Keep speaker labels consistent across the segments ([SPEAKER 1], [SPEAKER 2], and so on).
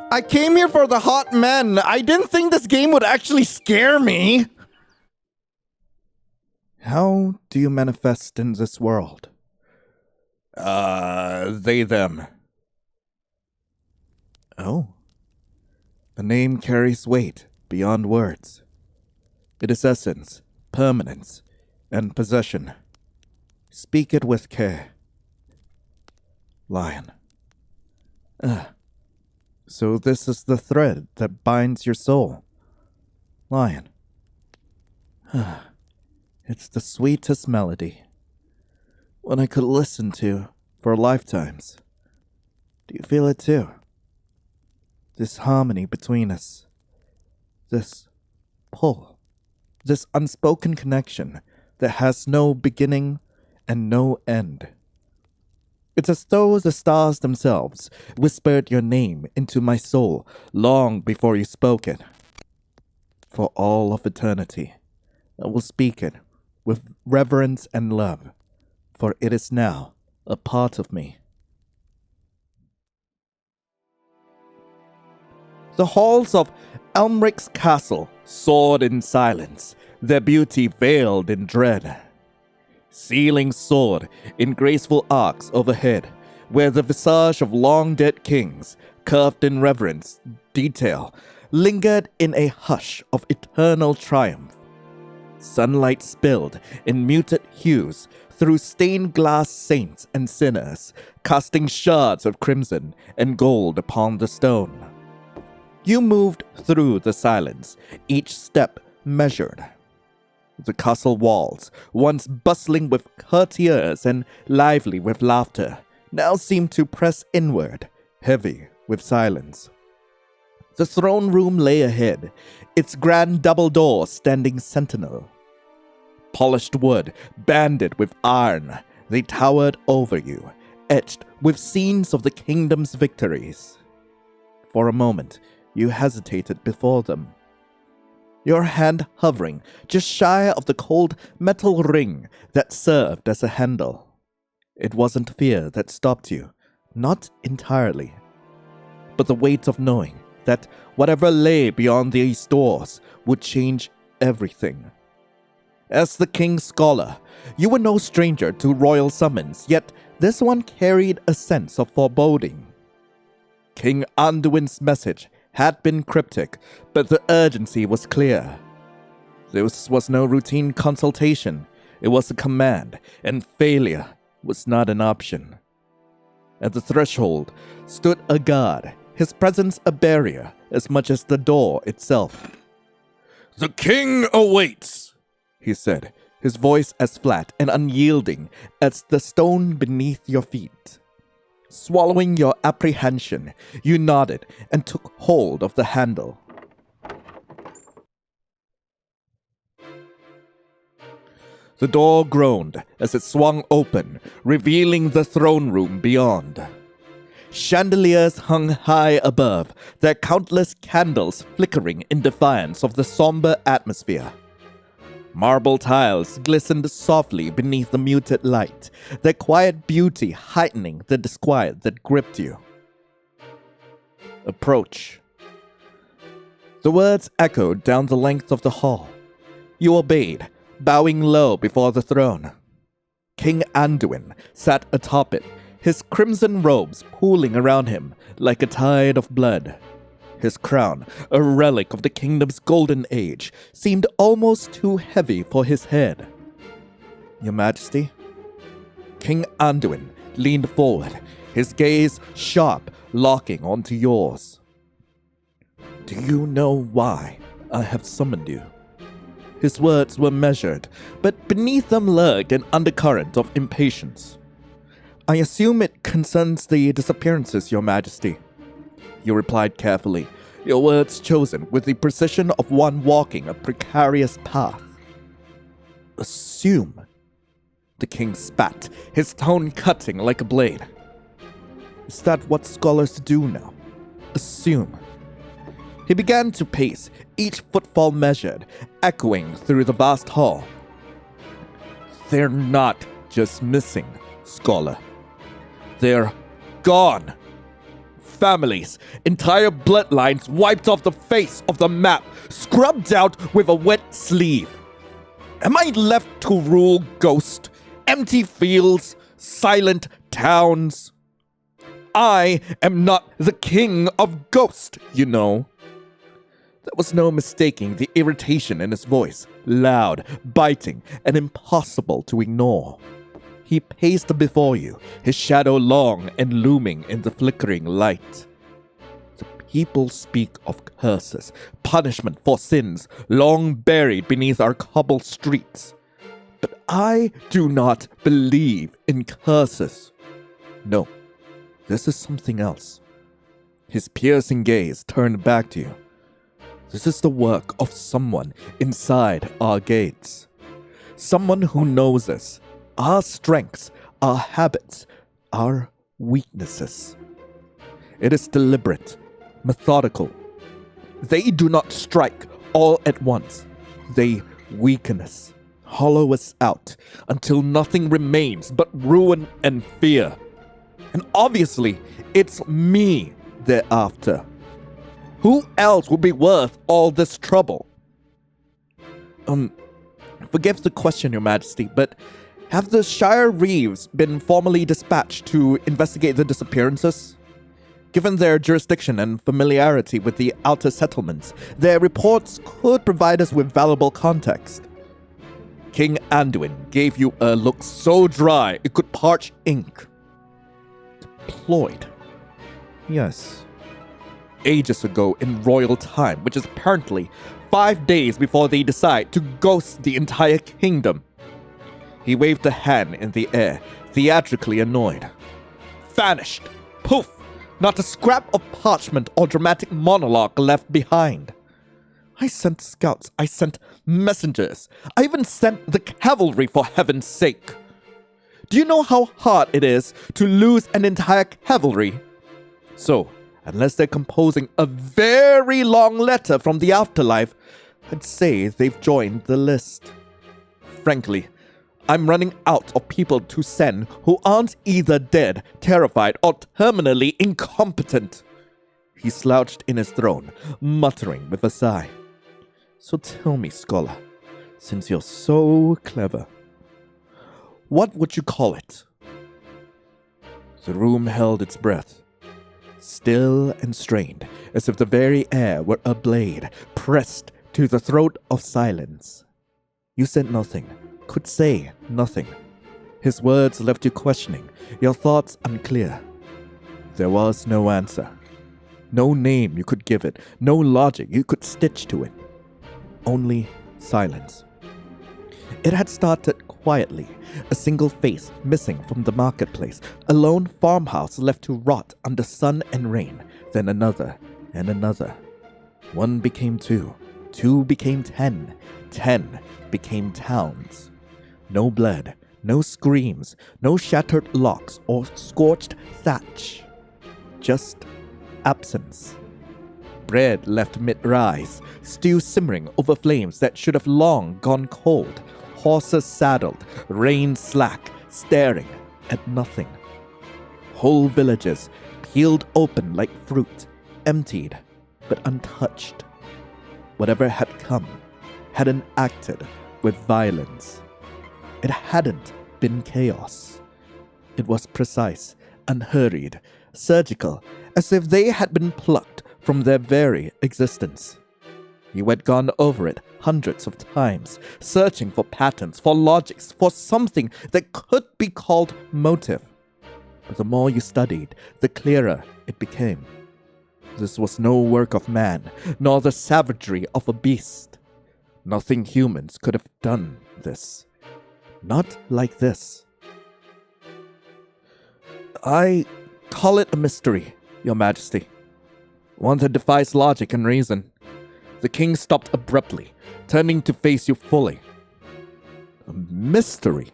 [SPEAKER 1] I came here for the hot men. I didn't think this game would actually scare me. How do you manifest in this world? They, them. Oh. A name carries weight beyond words. It is essence, permanence, and possession. Speak it with care. Lion. So this is the thread that binds your soul. Lion. It's the sweetest melody. One I could listen to for lifetimes. Do you feel it too? This harmony between us. This pull. This unspoken connection that has no beginning and no end. It's as though the stars themselves whispered your name into my soul long before you spoke it. For all of eternity, I will speak it with reverence and love, for it is now a part of me. The halls of Elmric's castle soared in silence, their beauty veiled in dread. Ceilings soared in graceful arcs overhead, where the visage of long-dead kings, curved in reverence, detail, lingered in a hush of eternal triumph. Sunlight spilled in muted hues through stained glass saints and sinners, casting shards of crimson and gold upon the stone. You moved through the silence, each step measured. The castle walls, once bustling with courtiers and lively with laughter, now seemed to press inward, heavy with silence. The throne room lay ahead, its grand double door standing sentinel. Polished wood, banded with iron, they towered over you, etched with scenes of the kingdom's victories. For a moment, you hesitated before them, your hand hovering just shy of the cold metal ring that served as a handle. It wasn't fear that stopped you, not entirely, but the weight of knowing that whatever lay beyond these doors would change everything. As the king's scholar, you were no stranger to royal summons, yet this one carried a sense of foreboding. King Anduin's message had been cryptic, but the urgency was clear. This was no routine consultation, it was a command, and failure was not an option. At the threshold stood a guard, his presence a barrier as much as the door itself. "The king awaits," he said, his voice as flat and unyielding as the stone beneath your feet. Swallowing your apprehension, you nodded and took hold of the handle. The door groaned as it swung open, revealing the throne room beyond. Chandeliers hung high above, their countless candles flickering in defiance of the somber atmosphere. Marble tiles glistened softly beneath the muted light, their quiet beauty heightening the disquiet that gripped you. Approach. The words echoed down the length of the hall. You obeyed, bowing low before the throne. King Anduin sat atop it, his crimson robes pooling around him like a tide of blood. His crown, a relic of the kingdom's golden age, seemed almost too heavy for his head. Your Majesty? King Anduin leaned forward, his gaze sharp, locking onto yours. Do you know why I have summoned you? His words were measured, but beneath them lurked an undercurrent of impatience. I assume it concerns the disappearances, Your Majesty. You replied carefully, your words chosen with the precision of one walking a precarious path. Assume? The king spat, his tone cutting like a blade. Is that what scholars do now? Assume. He began to pace, each footfall measured, echoing through the vast hall. They're not just missing, scholar. They're gone. families, entire bloodlines wiped off the face of the map, scrubbed out with a wet sleeve. Am I left to rule ghost, empty fields, silent towns? I am not the king of ghost, you know. There was no mistaking the irritation in his voice, loud, biting, and impossible to ignore. He paced before you, his shadow long and looming in the flickering light. The people speak of curses, punishment for sins long buried beneath our cobbled streets. But I do not believe in curses. No, this is something else. His piercing gaze turned back to you. This is the work of someone inside our gates. Someone who knows us, our strengths, our habits, our weaknesses. It is deliberate, methodical. They do not strike all at once. They weaken us, hollow us out, until nothing remains but ruin and fear. And obviously, it's me they're after. Who else would be worth all this trouble? Forgive the question, Your Majesty, but have the Shire Reeves been formally dispatched to investigate the disappearances? Given their jurisdiction and familiarity with the outer settlements, their reports could provide us with valuable context. King Anduin gave you a look so dry it could parch ink. Deployed? Yes. Ages ago in royal time, which is apparently 5 days before they decide to ghost the entire kingdom. He waved a hand in the air, theatrically annoyed. Vanished! Poof! Not a scrap of parchment or dramatic monologue left behind. I sent scouts, I sent messengers, I even sent the cavalry for heaven's sake. Do you know how hard it is to lose an entire cavalry? So, unless they're composing a very long letter from the afterlife, I'd say they've joined the list. Frankly, I'm running out of people to send who aren't either dead, terrified, or terminally incompetent. He slouched in his throne, muttering with a sigh. So tell me, scholar, since you're so clever, what would you call it? The room held its breath. Still and strained, as if the very air were a blade pressed to the throat of silence. You said nothing, could say nothing. His words left you questioning, your thoughts unclear. There was no answer. No name you could give it, no logic you could stitch to it. Only silence. It had started quietly, a single face missing from the marketplace, a lone farmhouse left to rot under sun and rain, then another and another. One became two, two became 10, 10 became towns. No blood, no screams, no shattered locks or scorched thatch. Just absence. Bread left mid-rise, stew simmering over flames that should have long gone cold. Horses saddled, rein slack, staring at nothing. Whole villages peeled open like fruit, emptied but untouched. Whatever had come hadn't acted with violence. It hadn't been chaos. It was precise, unhurried, surgical, as if they had been plucked from their very existence. You had gone over it hundreds of times, searching for patterns, for logics, for something that could be called motive. But the more you studied, the clearer it became. This was no work of man, nor the savagery of a beast. Nothing humans could have done this. Not like this. I call it a mystery, Your Majesty. One that defies logic and reason. The king stopped abruptly, turning to face you fully. A mystery?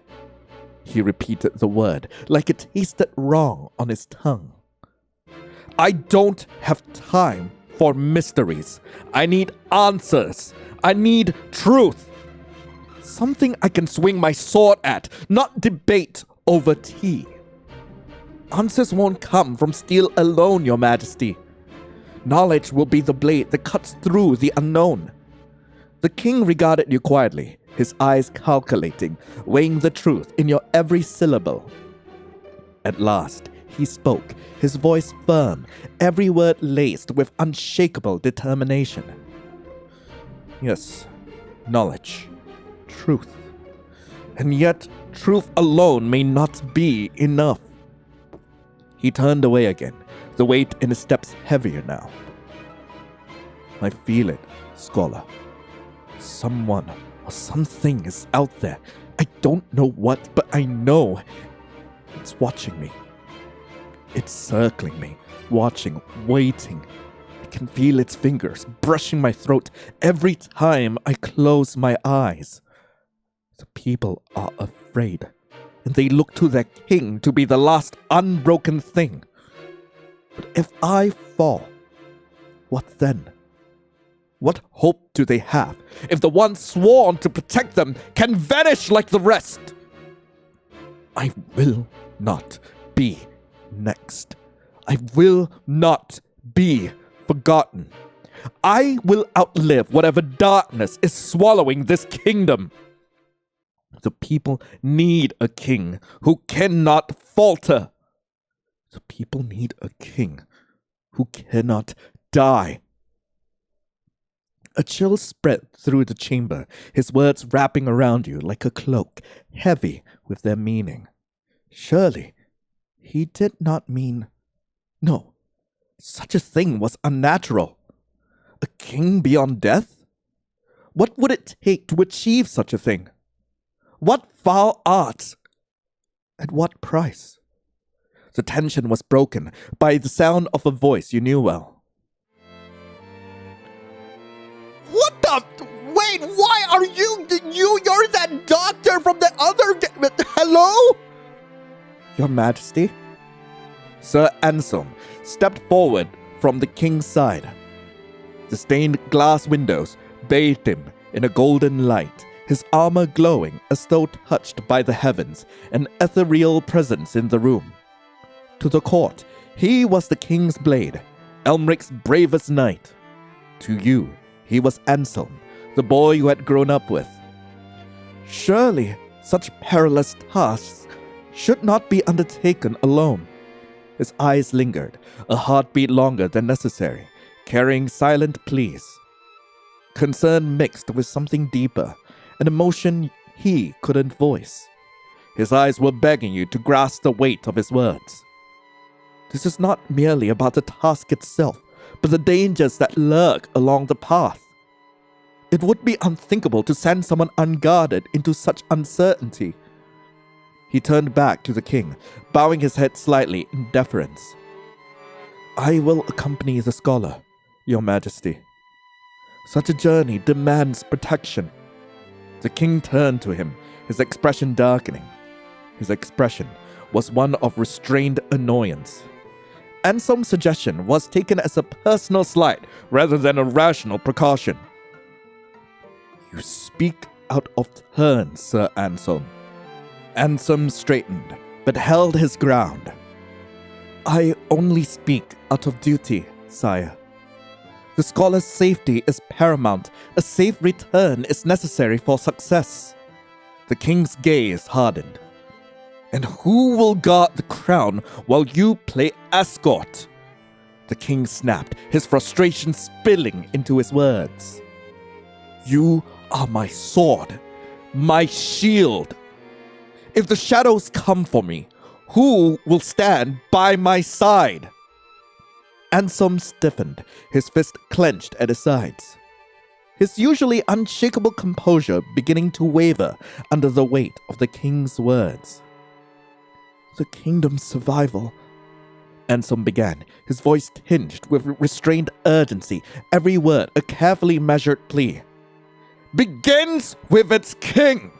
[SPEAKER 1] He repeated the word, like it tasted wrong on his tongue. I don't have time for mysteries. I need answers. I need truth. Something I can swing my sword at, not debate over tea. Answers won't come from steel alone, Your Majesty. Knowledge will be the blade that cuts through the unknown. The king regarded you quietly, his eyes calculating, weighing the truth in your every syllable. At last, he spoke, his voice firm, every word laced with unshakable determination. Yes, knowledge, truth. And yet, truth alone may not be enough. He turned away again, the weight in his steps heavier now. I feel it, scholar. Someone or something is out there. I don't know what, but I know it's watching me. It's circling me, watching, waiting. I can feel its fingers brushing my throat every time I close my eyes. The people are afraid, and they look to their king to be the last unbroken thing. But if I fall, what then? What hope do they have if the one sworn to protect them can vanish like the rest? I will not be next. I will not be forgotten. I will outlive whatever darkness is swallowing this kingdom. The people need a king who cannot falter. The people need a king who cannot die. A chill spread through the chamber, his words wrapping around you like a cloak, heavy with their meaning. Surely, he did not mean... No, such a thing was unnatural. A king beyond death? What would it take to achieve such a thing? What foul arts? At what price? The tension was broken by the sound of a voice you knew well. What the? Wait, why are you? You're that doctor from the other... Hello? Your Majesty? Sir Anselm stepped forward from the king's side. The stained glass windows bathed him in a golden light, his armor glowing as though touched by the heavens, an ethereal presence in the room. To the court, he was the king's blade, Elmric's bravest knight. To you, he was Anselm, the boy you had grown up with. Surely, such perilous tasks should not be undertaken alone. His eyes lingered, a heartbeat longer than necessary, carrying silent pleas. Concern mixed with something deeper, an emotion he couldn't voice. His eyes were begging you to grasp the weight of his words. This is not merely about the task itself, but the dangers that lurk along the path. It would be unthinkable to send someone unguarded into such uncertainty. He turned back to the king, bowing his head slightly in deference. I will accompany the scholar, Your Majesty. Such a journey demands protection. The king turned to him, his expression darkening. His expression was one of restrained annoyance. Anselm's suggestion was taken as a personal slight rather than a rational precaution. You speak out of turn, Sir Anselm. Anselm straightened, but held his ground. I only speak out of duty, sire. The scholar's safety is paramount. A safe return is necessary for success. The king's gaze hardened. And who will guard the crown while you play escort? The king snapped, his frustration spilling into his words. You are my sword, my shield. If the shadows come for me, who will stand by my side? Anselm stiffened, his fist clenched at his sides. His usually unshakable composure beginning to waver under the weight of the king's words. The kingdom's survival, Anselm began, his voice tinged with restrained urgency, every word a carefully measured plea, begins with its king.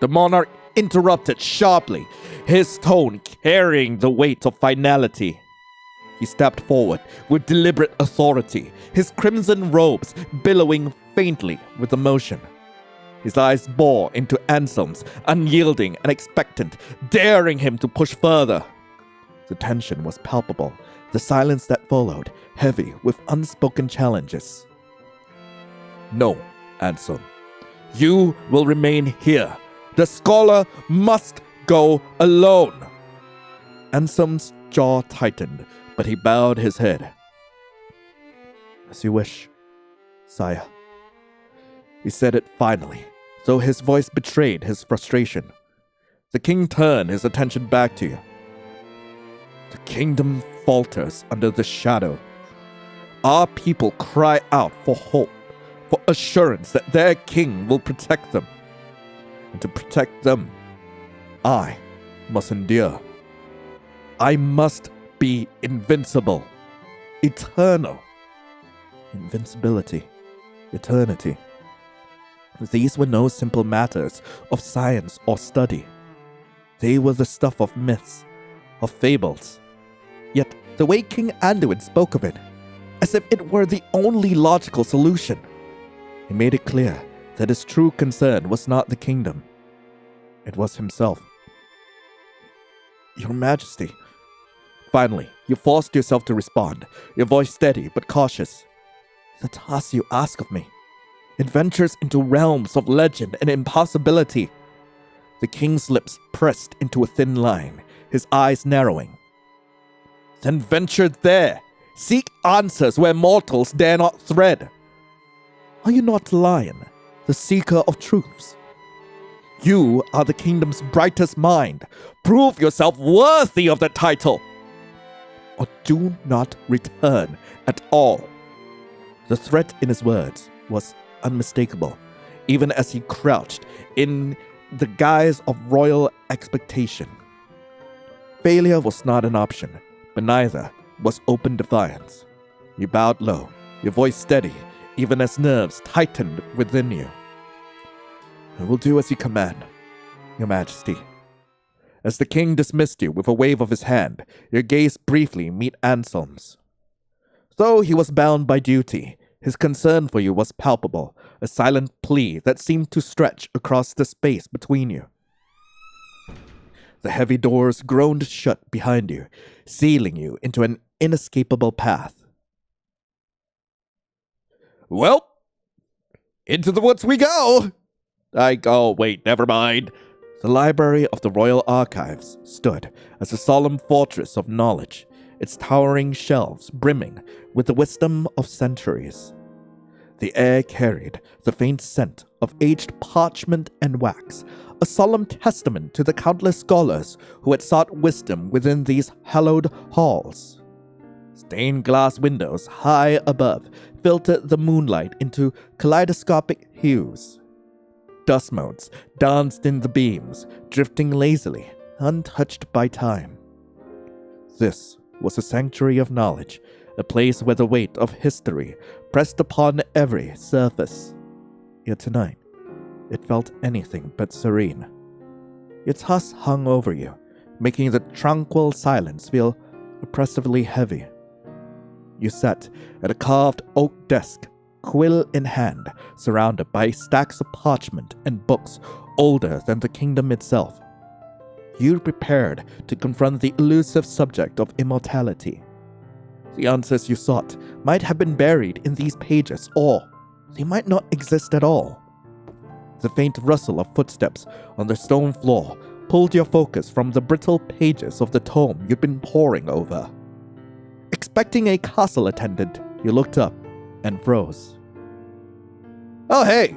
[SPEAKER 1] The monarch interrupted sharply, his tone carrying the weight of finality. He stepped forward with deliberate authority, his crimson robes billowing faintly with emotion. His eyes bore into Anselm's, unyielding and expectant, daring him to push further. The tension was palpable, the silence that followed, heavy with unspoken challenges. "No, Anselm. You will remain here. The scholar must go alone." Anselm's jaw tightened, but he bowed his head. "As you wish, sire." He said it finally, though his voice betrayed his frustration. The king turned his attention back to you. "The kingdom falters under the shadow. Our people cry out for hope, for assurance that their king will protect them. And to protect them, I must endure. I must be invincible, eternal." Invincibility, eternity. These were no simple matters of science or study. They were the stuff of myths, of fables. Yet the way King Anduin spoke of it, as if it were the only logical solution, he made it clear that his true concern was not the kingdom. It was himself. "Your Majesty." Finally, you forced yourself to respond, your voice steady but cautious. "The task you ask of me, it ventures into realms of legend and impossibility." The king's lips pressed into a thin line, his eyes narrowing. "Then venture there. Seek answers where mortals dare not tread. Are you not Lion, the seeker of truths? You are the kingdom's brightest mind. Prove yourself worthy of the title, or do not return at all." The threat in his words was unmistakable, even as he crouched in the guise of royal expectation. Failure was not an option, but neither was open defiance. You bowed low, your voice steady, even as nerves tightened within you. "I will do as you command, Your Majesty." As the king dismissed you with a wave of his hand, your gaze briefly met Anselm's. Though he was bound by duty, his concern for you was palpable, a silent plea that seemed to stretch across the space between you. The heavy doors groaned shut behind you, sealing you into an inescapable path. "Well, into the woods we go!" Wait, never mind. The library of the Royal Archives stood as a solemn fortress of knowledge, its towering shelves brimming with the wisdom of centuries. The air carried the faint scent of aged parchment and wax, a solemn testament to the countless scholars who had sought wisdom within these hallowed halls. Stained glass windows high above filtered the moonlight into kaleidoscopic hues. Dust motes danced in the beams, drifting lazily, untouched by time. This was a sanctuary of knowledge, a place where the weight of history pressed upon every surface. Yet tonight, it felt anything but serene. Its husk hung over you, making the tranquil silence feel oppressively heavy. You sat at a carved oak desk, quill in hand, surrounded by stacks of parchment and books older than the kingdom itself. You prepared to confront the elusive subject of immortality. The answers you sought might have been buried in these pages, or they might not exist at all. The faint rustle of footsteps on the stone floor pulled your focus from the brittle pages of the tome you'd been poring over. Expecting a castle attendant, you looked up and froze. "Oh, hey!"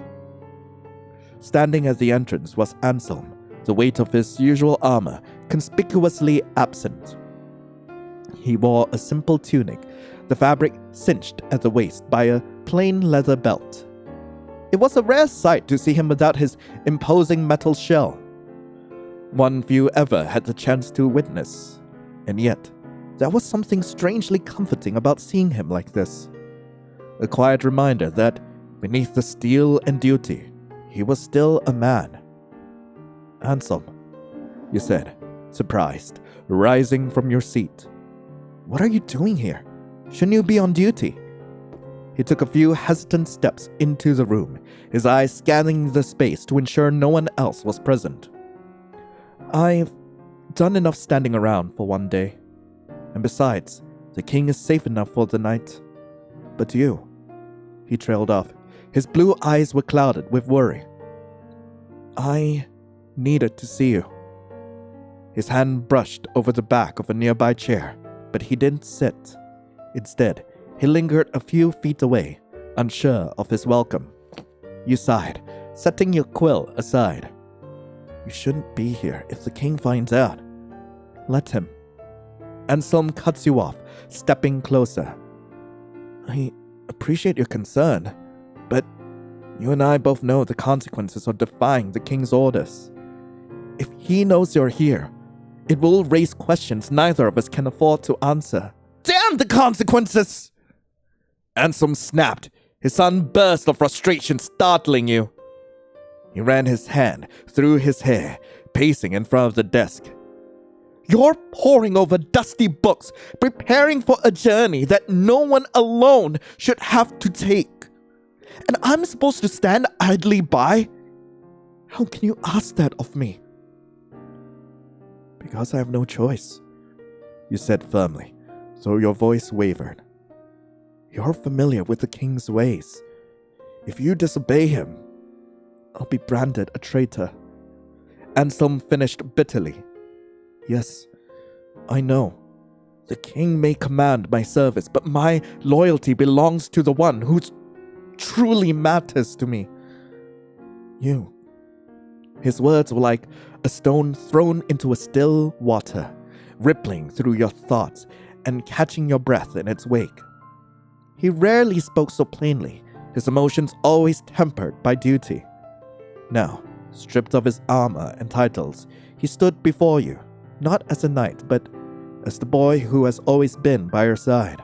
[SPEAKER 1] Standing at the entrance was Anselm, the weight of his usual armor conspicuously absent. He wore a simple tunic, the fabric cinched at the waist by a plain leather belt. It was a rare sight to see him without his imposing metal shell, one few ever had the chance to witness. And yet, there was something strangely comforting about seeing him like this. A quiet reminder that, beneath the steel and duty, he was still a man. "Anselm," you said, surprised, rising from your seat. "What are you doing here? Shouldn't you be on duty?" He took a few hesitant steps into the room, his eyes scanning the space to ensure no one else was present. "I've done enough standing around for one day," And besides, the king is safe enough for the night. But you," he trailed off. His blue eyes were clouded with worry. "I needed to see you." His hand brushed over the back of a nearby chair, but he didn't sit. Instead, he lingered a few feet away, unsure of his welcome. You sighed, setting your quill aside. "You shouldn't be here if the king finds out. Let him." Anselm cuts you off, stepping closer. "I appreciate your concern, but you and I both know the consequences of defying the king's orders. If he knows you're here, it will raise questions neither of us can afford to answer." "Damn the consequences!" Anselm snapped, his sudden burst of frustration startling you. He ran his hand through his hair, pacing in front of the desk. "You're poring over dusty books, preparing for a journey that no one alone should have to take. And I'm supposed to stand idly by? How can you ask that of me?" "Because I have no choice," you said firmly, though your voice wavered. "You're familiar with the king's ways. If you disobey him, I'll be branded a traitor." Anselm finished bitterly. "Yes, I know. The king may command my service, but my loyalty belongs to the one who truly matters to me. You." His words were like a stone thrown into a still water, rippling through your thoughts and catching your breath in its wake. He rarely spoke so plainly, his emotions always tempered by duty. Now, stripped of his armor and titles, he stood before you, not as a knight, but as the boy who has always been by your side.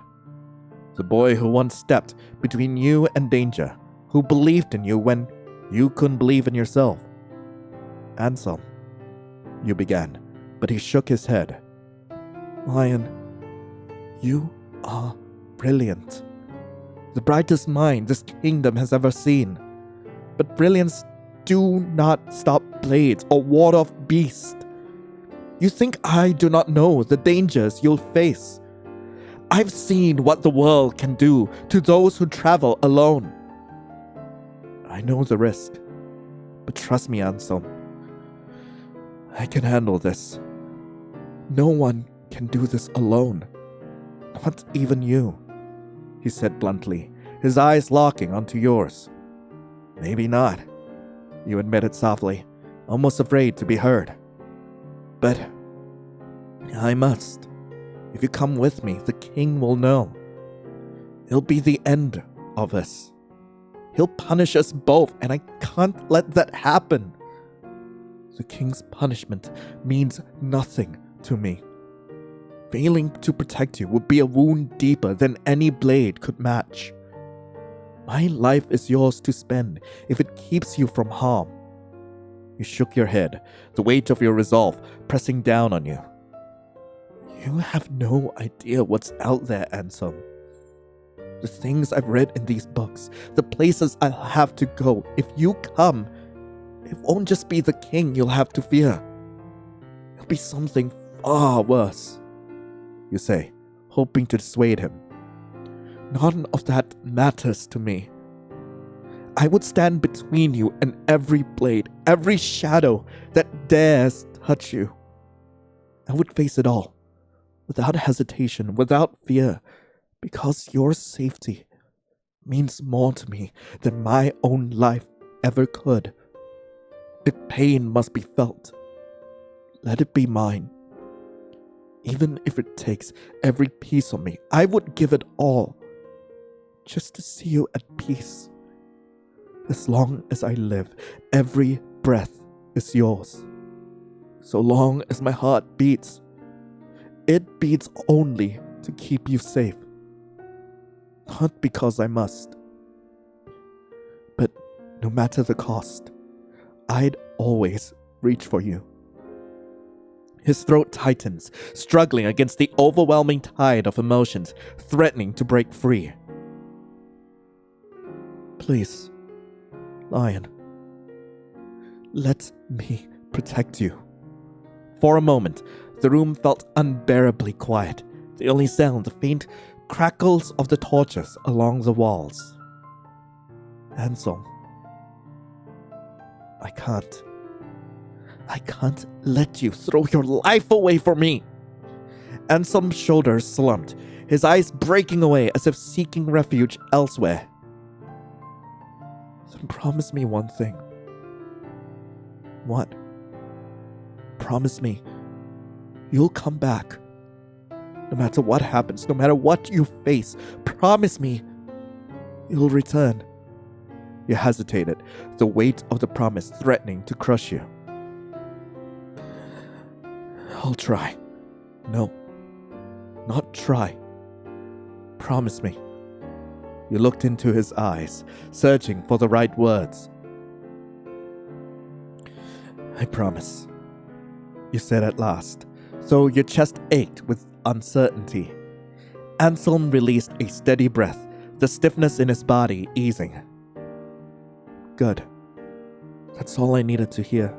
[SPEAKER 1] The boy who once stepped between you and danger, who believed in you when you couldn't believe in yourself. "Anselm," you began, but he shook his head. "Lion, you are brilliant. The brightest mind this kingdom has ever seen. But brilliance do not stop blades or ward off beasts. You think I do not know the dangers you'll face? I've seen what the world can do to those who travel alone. I know the risk, but trust me, Anselm. I can handle this. No one can do this alone. Not even you," he said bluntly, his eyes locking onto yours. "Maybe not," you admitted softly, almost afraid to be heard. "But I must. If you come with me, the king will know. It'll be the end of us. He'll punish us both, and I can't let that happen. The king's punishment means nothing to me. Failing to protect you would be a wound deeper than any blade could match. My life is yours to spend if it keeps you from harm." You shook your head, the weight of your resolve pressing down on you. "You have no idea what's out there, Anselm. The things I've read in these books, the places I'll have to go. If you come, it won't just be the king you'll have to fear. It'll be something far worse," you say, hoping to dissuade him. "None of that matters to me. I would stand between you and every blade, every shadow that dares touch you. I would face it all, without hesitation, without fear, because your safety means more to me than my own life ever could. If pain must be felt, let it be mine. Even if it takes every piece of me, I would give it all, just to see you at peace. As long as I live, every breath is yours. So long as my heart beats, it beats only to keep you safe. Not because I must, but no matter the cost, I'd always reach for you." His throat tightens, struggling against the overwhelming tide of emotions, threatening to break free. "Please, Lion, let me protect you." For a moment, the room felt unbearably quiet, They only sound the faint crackles of the torches along the walls. Anselm, I can't let you throw your life away for me. Anselm's shoulders slumped, his eyes breaking away as if seeking refuge elsewhere. Then promise me one thing. What? Promise me you'll come back. No matter what happens, no matter what you face, promise me you'll return. You hesitated, the weight of the promise threatening to crush you. I'll try. No, not try. Promise me. You looked into his eyes, searching for the right words. I promise, you said at last, though your chest ached with uncertainty. Anselm released a steady breath, the stiffness in his body easing. Good. That's all I needed to hear.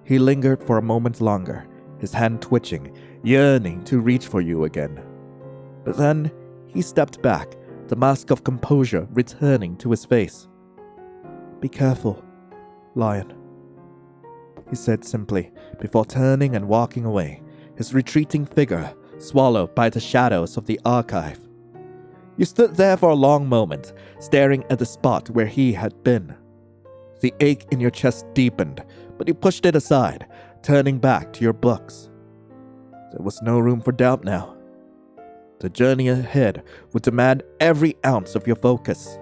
[SPEAKER 1] He lingered for a moment longer, his hand twitching, yearning to reach for you again. But then he stepped back, the mask of composure returning to his face. Be careful, Lion, he said simply, before turning and walking away, his retreating figure swallowed by the shadows of the archive. You stood there for a long moment, staring at the spot where he had been. The ache in your chest deepened, but you pushed it aside, turning back to your books. There was no room for doubt now. The journey ahead would demand every ounce of your focus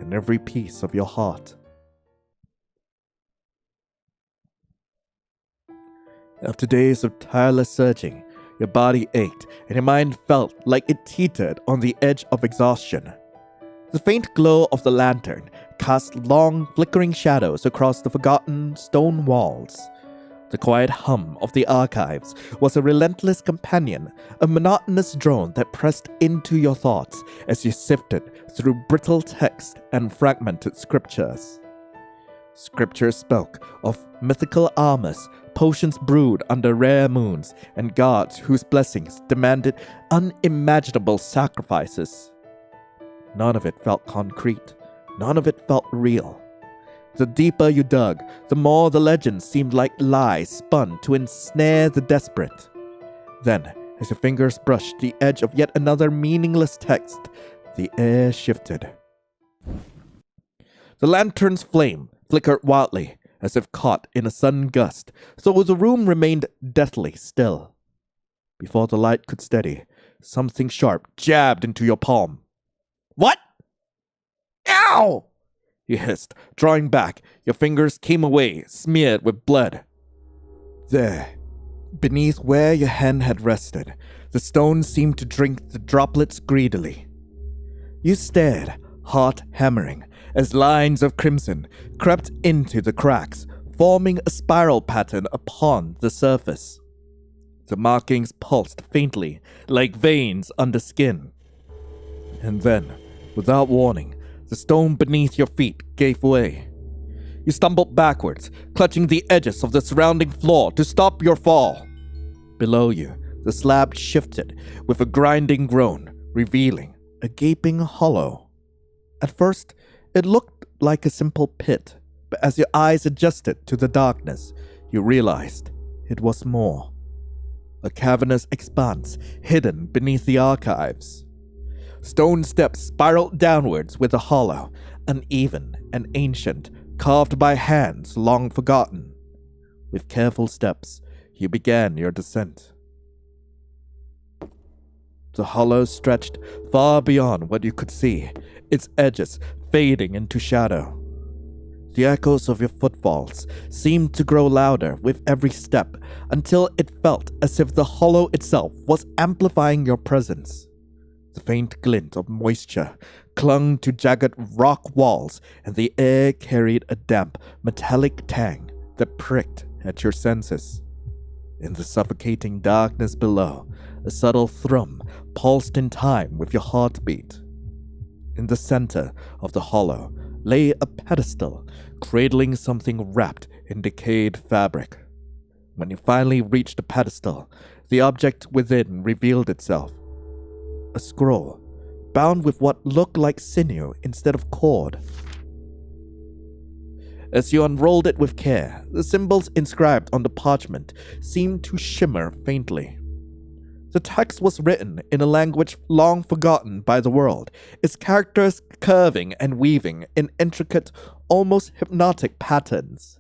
[SPEAKER 1] and every piece of your heart. After days of tireless searching, your body ached and your mind felt like it teetered on the edge of exhaustion. The faint glow of the lantern cast long, flickering shadows across the forgotten stone walls. The quiet hum of the archives was a relentless companion, a monotonous drone that pressed into your thoughts as you sifted through brittle text and fragmented scriptures. Scripture spoke of mythical armors, potions brewed under rare moons, and gods whose blessings demanded unimaginable sacrifices. None of it felt concrete. None of it felt real. The deeper you dug, the more the legends seemed like lies spun to ensnare the desperate. Then, as your fingers brushed the edge of yet another meaningless text, the air shifted. The lantern's flame flickered wildly, as if caught in a sudden gust, so the room remained deathly still. Before the light could steady, something sharp jabbed into your palm. What? Ow! You hissed, drawing back. Your fingers came away, smeared with blood. There, beneath where your hand had rested, the stone seemed to drink the droplets greedily. You stared, heart hammering, as lines of crimson crept into the cracks, forming a spiral pattern upon the surface. The markings pulsed faintly, like veins under skin. And then, without warning, the stone beneath your feet gave way. You stumbled backwards, clutching the edges of the surrounding floor to stop your fall. Below you, the slab shifted with a grinding groan, revealing a gaping hollow. At first, it looked like a simple pit, but as your eyes adjusted to the darkness, you realized it was more. A cavernous expanse hidden beneath the archives. Stone steps spiraled downwards with a hollow, uneven and ancient, carved by hands long forgotten. With careful steps, you began your descent. The hollow stretched far beyond what you could see, its edges fading into shadow. The echoes of your footfalls seemed to grow louder with every step until it felt as if the hollow itself was amplifying your presence. The faint glint of moisture clung to jagged rock walls, and the air carried a damp, metallic tang that pricked at your senses. In the suffocating darkness below, a subtle thrum pulsed in time with your heartbeat. In the center of the hollow lay a pedestal, cradling something wrapped in decayed fabric. When you finally reached the pedestal, the object within revealed itself. A scroll, bound with what looked like sinew instead of cord. As you unrolled it with care, the symbols inscribed on the parchment seemed to shimmer faintly. The text was written in a language long forgotten by the world, its characters curving and weaving in intricate, almost hypnotic patterns.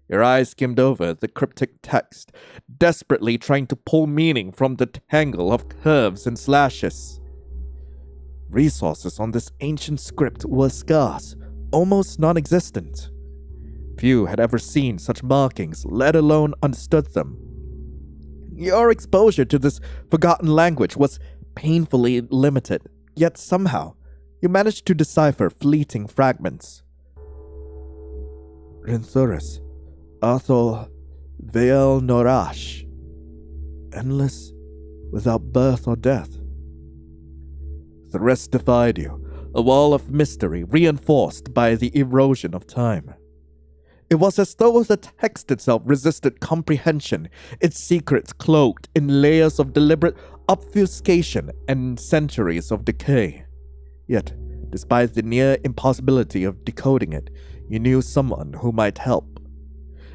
[SPEAKER 1] Your eyes skimmed over the cryptic text, desperately trying to pull meaning from the tangle of curves and slashes. Resources on this ancient script were scarce, almost non-existent. Few had ever seen such markings, let alone understood them. Your exposure to this forgotten language was painfully limited, yet somehow you managed to decipher fleeting fragments. Rinthurus, Athol, Veil Norash, endless, without birth or death. The rest defied you, a wall of mystery reinforced by the erosion of time. It was as though the text itself resisted comprehension, its secrets cloaked in layers of deliberate obfuscation and centuries of decay. Yet, despite the near impossibility of decoding it, you knew someone who might help.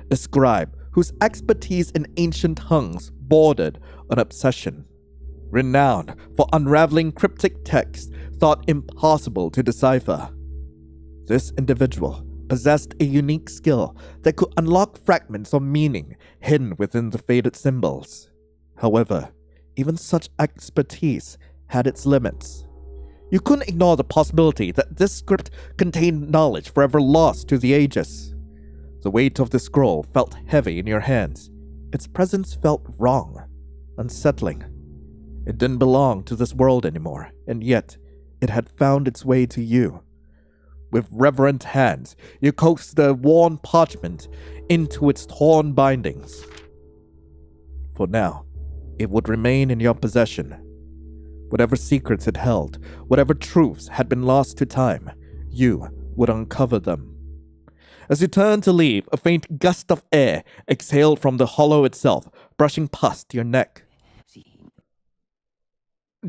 [SPEAKER 1] A scribe whose expertise in ancient tongues bordered on obsession. Renowned for unraveling cryptic texts thought impossible to decipher. This individual possessed a unique skill that could unlock fragments of meaning hidden within the faded symbols. However, even such expertise had its limits. You couldn't ignore the possibility that this script contained knowledge forever lost to the ages. The weight of the scroll felt heavy in your hands. Its presence felt wrong, unsettling. It didn't belong to this world anymore, and yet it had found its way to you. With reverent hands, you coaxed the worn parchment into its torn bindings. For now, it would remain in your possession. Whatever secrets it held, whatever truths had been lost to time, you would uncover them. As you turned to leave, a faint gust of air exhaled from the hollow itself, brushing past your neck.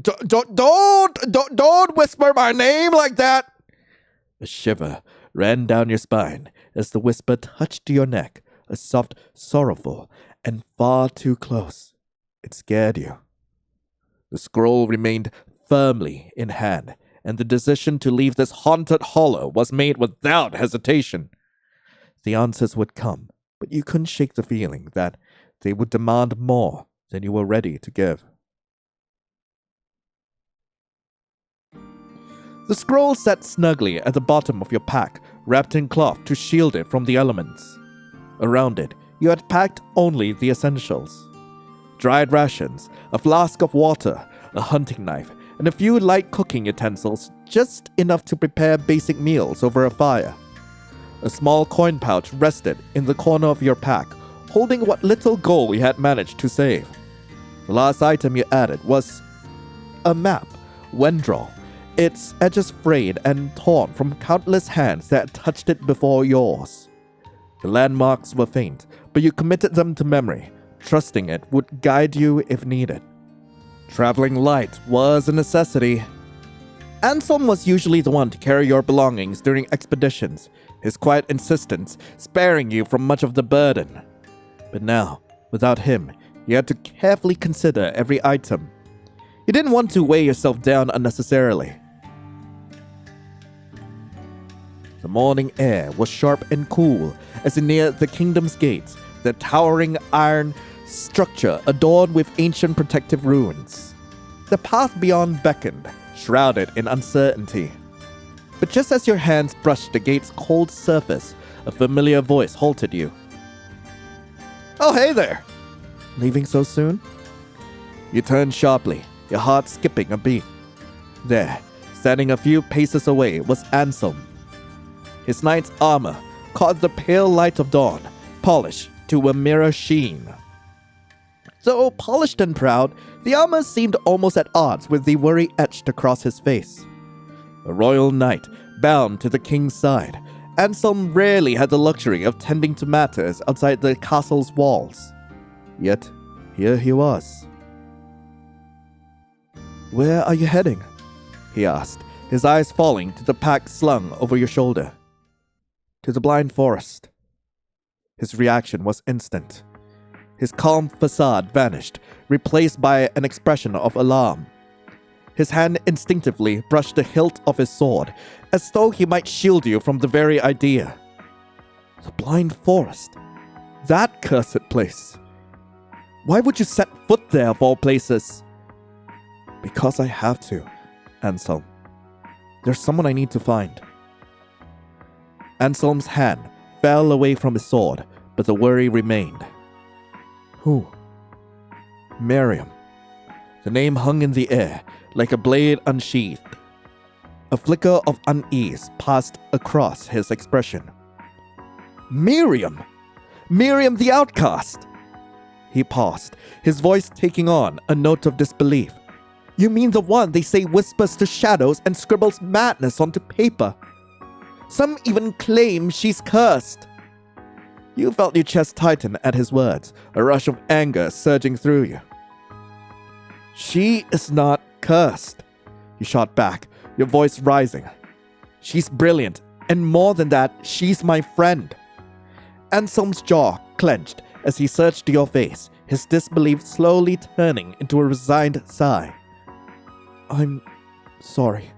[SPEAKER 1] Don't whisper my name like that! A shiver ran down your spine as the whisper touched your neck, a soft, sorrowful, and far too close. It scared you. The scroll remained firmly in hand, and the decision to leave this haunted hollow was made without hesitation. The answers would come, but you couldn't shake the feeling that they would demand more than you were ready to give. The scroll sat snugly at the bottom of your pack, wrapped in cloth to shield it from the elements. Around it, you had packed only the essentials. Dried rations, a flask of water, a hunting knife, and a few light cooking utensils, just enough to prepare basic meals over a fire. A small coin pouch rested in the corner of your pack, holding what little gold you had managed to save. The last item you added was a map, Wendrel, its edges frayed and torn from countless hands that touched it before yours. The landmarks were faint, but you committed them to memory, trusting it would guide you if needed. Traveling light was a necessity. Anselm was usually the one to carry your belongings during expeditions, his quiet insistence sparing you from much of the burden. But now, without him, you had to carefully consider every item. You didn't want to weigh yourself down unnecessarily. The morning air was sharp and cool as you neared the kingdom's gates, the towering iron structure adorned with ancient protective ruins. The path beyond beckoned, shrouded in uncertainty. But just as your hands brushed the gate's cold surface, a familiar voice halted you. "Oh, hey there! Leaving so soon?" You turned sharply, your heart skipping a beat. There, standing a few paces away, was Anselm. His knight's armor caught the pale light of dawn, polished to a mirror sheen. Though polished and proud, the armor seemed almost at odds with the worry etched across his face. A royal knight, bound to the king's side, Anselm rarely had the luxury of tending to matters outside the castle's walls. Yet, here he was. "Where are you heading?" he asked, his eyes falling to the pack slung over your shoulder. "To the blind forest." His reaction was instant. His calm facade vanished, replaced by an expression of alarm. His hand instinctively brushed the hilt of his sword, as though he might shield you from the very idea. The blind forest. That cursed place. Why would you set foot there of all places? Because I have to, Anselm. There's someone I need to find. Anselm's hand fell away from his sword, but the worry remained. Who? Miriam. The name hung in the air, like a blade unsheathed. A flicker of unease passed across his expression. Miriam! Miriam the outcast! He paused, his voice taking on a note of disbelief. You mean the one they say whispers to shadows and scribbles madness onto paper? Some even claim she's cursed. You felt your chest tighten at his words, a rush of anger surging through you. She is not cursed, you shot back, your voice rising. She's brilliant, and more than that, she's my friend. Anselm's jaw clenched as he searched your face, his disbelief slowly turning into a resigned sigh. I'm sorry.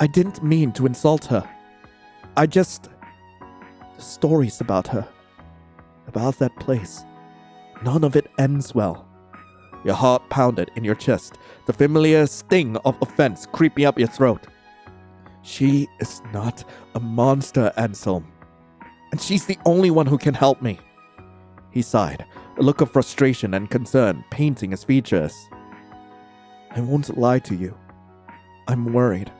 [SPEAKER 1] I didn't mean to insult her. The stories about her, about that place, none of it ends well. Your heart pounded in your chest, the familiar sting of offense creeping up your throat. She is not a monster, Anselm. And she's the only one who can help me. He sighed, a look of frustration and concern painting his features. I won't lie to you. I'm worried.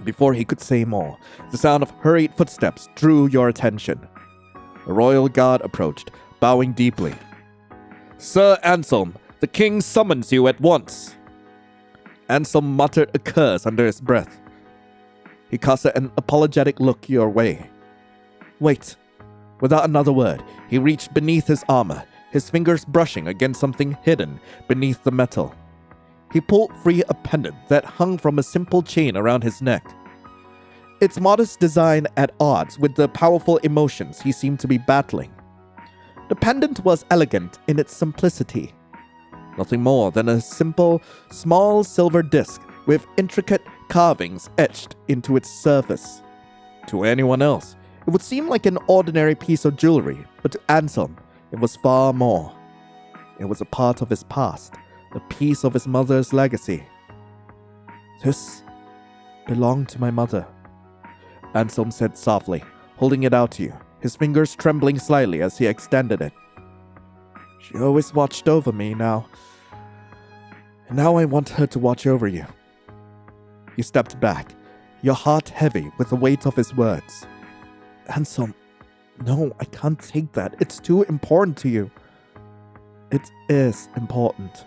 [SPEAKER 1] Before he could say more, the sound of hurried footsteps drew your attention. A royal guard approached, bowing deeply. Sir Anselm, the king summons you at once. Anselm muttered a curse under his breath. He cast an apologetic look your way. Wait. Without another word, he reached beneath his armor, his fingers brushing against something hidden beneath the metal. He pulled free a pendant that hung from a simple chain around his neck. Its modest design at odds with the powerful emotions he seemed to be battling. The pendant was elegant in its simplicity. Nothing more than a simple, small silver disc with intricate carvings etched into its surface. To anyone else, it would seem like an ordinary piece of jewelry, but to Anselm, it was far more. It was a part of his past, a piece of his mother's legacy. This belonged to my mother, Anselm said softly, holding it out to you, his fingers trembling slightly as he extended it. She always watched over me now. And now I want her to watch over you. You stepped back, your heart heavy with the weight of his words. Anselm, no, I can't take that. It's too important to you. It is important,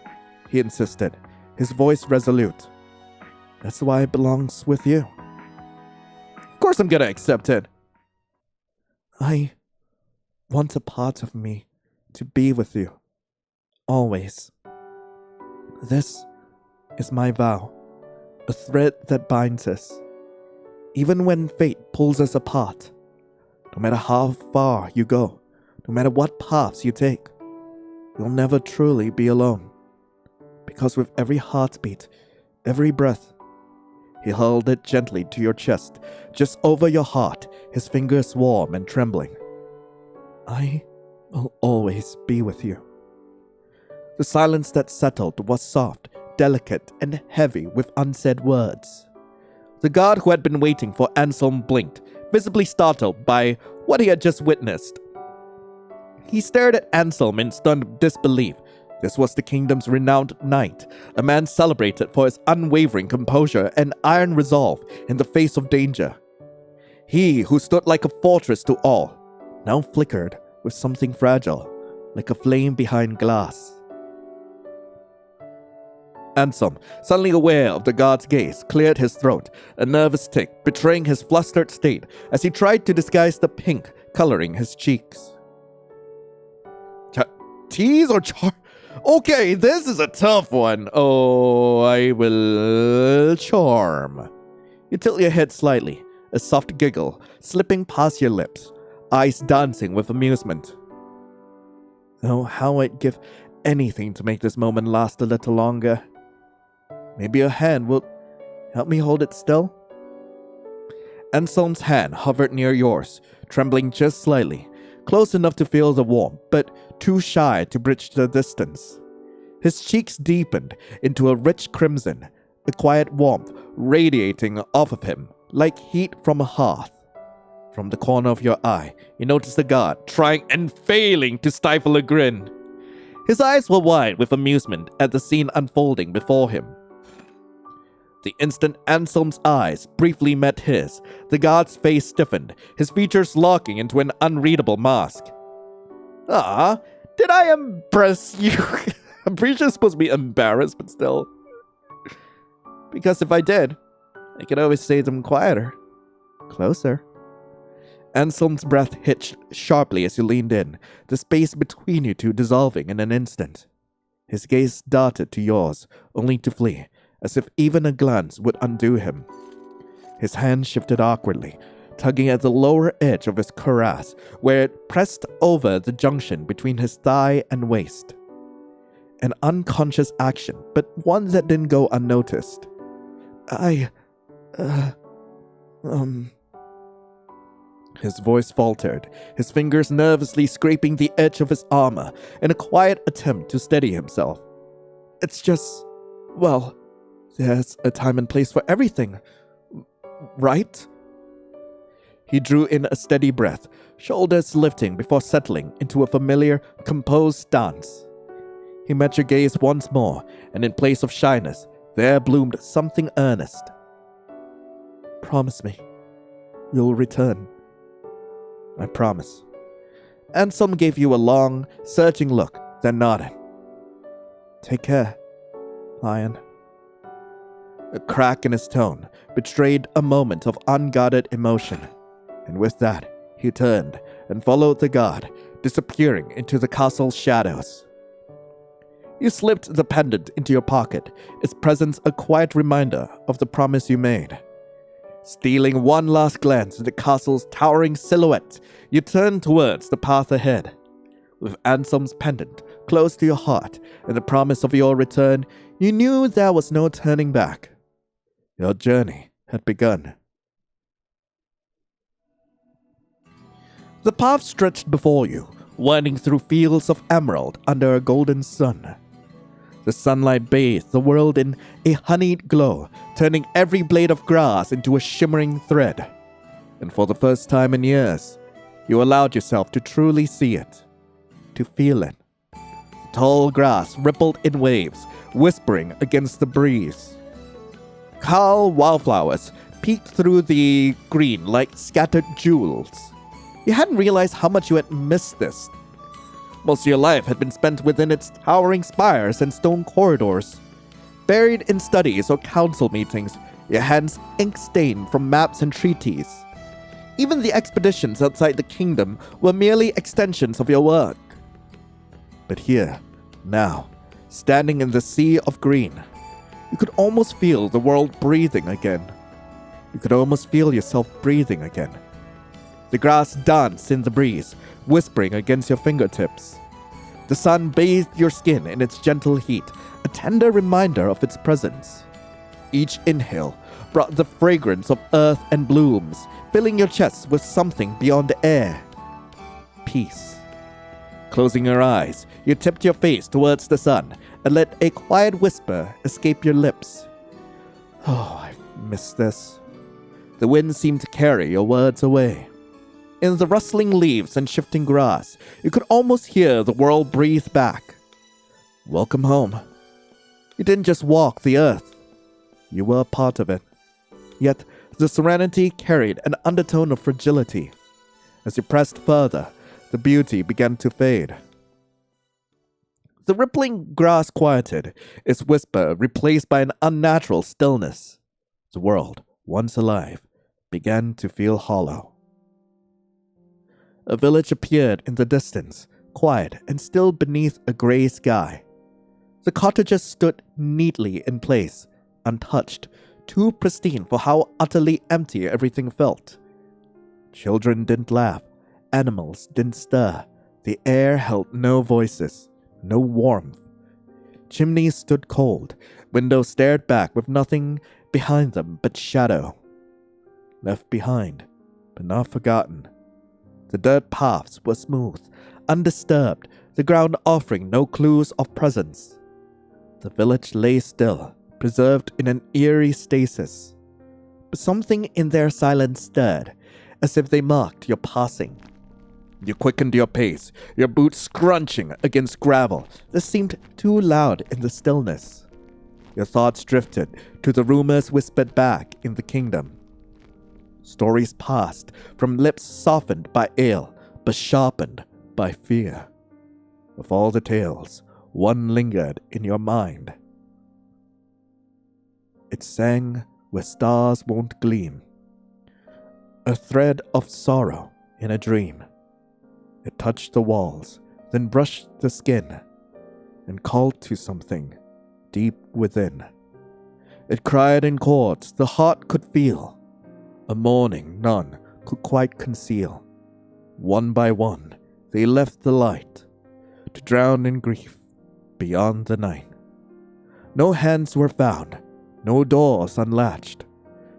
[SPEAKER 1] he insisted, his voice resolute. That's why it belongs with you. Of course I'm gonna accept it. I want a part of me to be with you. Always. This is my vow, a thread that binds us. Even when fate pulls us apart, no matter how far you go, no matter what paths you take, you'll never truly be alone. Because with every heartbeat, every breath, he held it gently to your chest, just over your heart, his fingers warm and trembling. I will always be with you. The silence that settled was soft, delicate, and heavy with unsaid words. The guard who had been waiting for Anselm blinked, visibly startled by what he had just witnessed. He stared at Anselm in stunned disbelief. This was the kingdom's renowned knight, a man celebrated for his unwavering composure and iron resolve in the face of danger. He who stood like a fortress to all, now flickered with something fragile, like a flame behind glass. Anselm, suddenly aware of the guard's gaze, cleared his throat, a nervous tick betraying his flustered state as he tried to disguise the pink coloring his cheeks. Tease or charm? Okay, this is a tough one. Oh, I will charm. You tilt your head slightly, a soft giggle slipping past your lips, eyes dancing with amusement. Oh, how I'd give anything to make this moment last a little longer. Maybe your hand will help me hold it still? Anselm's hand hovered near yours, trembling just slightly, close enough to feel the warmth, but too shy to bridge the distance. His cheeks deepened into a rich crimson, a quiet warmth radiating off of him like heat from a hearth. From the corner of your eye, you notice the guard trying and failing to stifle a grin. His eyes were wide with amusement at the scene unfolding before him. The instant Anselm's eyes briefly met his, the guard's face stiffened, his features locking into an unreadable mask. Ah, did I impress you? I'm pretty sure it's supposed to be embarrassed, but still. Because if I did, I could always say them quieter. Closer. Anselm's breath hitched sharply as you leaned in, the space between you two dissolving in an instant. His gaze darted to yours, only to flee, as if even a glance would undo him. His hand shifted awkwardly, tugging at the lower edge of his cuirass, where it pressed over the junction between his thigh and waist. An unconscious action, but one that didn't go unnoticed. His voice faltered, his fingers nervously scraping the edge of his armor in a quiet attempt to steady himself. It's just, well, there's a time and place for everything, right? He drew in a steady breath, shoulders lifting before settling into a familiar, composed stance. He met your gaze once more, and in place of shyness, there bloomed something earnest. Promise me, you'll return. I promise. Anselm gave you a long, searching look, then nodded. Take care, Lion. A crack in his tone betrayed a moment of unguarded emotion, and with that, he turned and followed the guard, disappearing into the castle's shadows. You slipped the pendant into your pocket, its presence a quiet reminder of the promise you made. Stealing one last glance at the castle's towering silhouette, you turned towards the path ahead. With Anselm's pendant close to your heart and the promise of your return, you knew there was no turning back. Your journey had begun. The path stretched before you, winding through fields of emerald under a golden sun. The sunlight bathed the world in a honeyed glow, turning every blade of grass into a shimmering thread. And for the first time in years, you allowed yourself to truly see it, to feel it. The tall grass rippled in waves, whispering against the breeze. Tall wildflowers peeked through the green like scattered jewels. You hadn't realized how much you had missed this. Most of your life had been spent within its towering spires and stone corridors. Buried in studies or council meetings, your hands ink-stained from maps and treaties. Even the expeditions outside the kingdom were merely extensions of your work. But here, now, standing in the sea of green, you could almost feel the world breathing again. You could almost feel yourself breathing again. The grass danced in the breeze, whispering against your fingertips. The sun bathed your skin in its gentle heat, a tender reminder of its presence. Each inhale brought the fragrance of earth and blooms, filling your chest with something beyond the air. Peace. Closing your eyes, you tipped your face towards the sun and let a quiet whisper escape your lips. Oh, I miss this. The wind seemed to carry your words away. In the rustling leaves and shifting grass, you could almost hear the world breathe back. Welcome home. You didn't just walk the earth. You were a part of it. Yet, the serenity carried an undertone of fragility. As you pressed further, the beauty began to fade. The rippling grass quieted, its whisper replaced by an unnatural stillness. The world, once alive, began to feel hollow. A village appeared in the distance, quiet and still beneath a grey sky. The cottages stood neatly in place, untouched, too pristine for how utterly empty everything felt. Children didn't laugh, animals didn't stir, the air held no voices, no warmth. Chimneys stood cold, windows stared back with nothing behind them but shadow. Left behind, but not forgotten. The dirt paths were smooth, undisturbed, the ground offering no clues of presence. The village lay still, preserved in an eerie stasis. But something in their silence stirred, as if they marked your passing. You quickened your pace, your boots scrunching against gravel that seemed too loud in the stillness. Your thoughts drifted to the rumors whispered back in the kingdom. Stories passed from lips softened by ale, but sharpened by fear. Of all the tales, one lingered in your mind. It sang where stars won't gleam. A thread of sorrow in a dream. It touched the walls, then brushed the skin, and called to something deep within. It cried in chords the heart could feel, a mourning none could quite conceal. One by one, they left the light, to drown in grief beyond the night. No hands were found, no doors unlatched,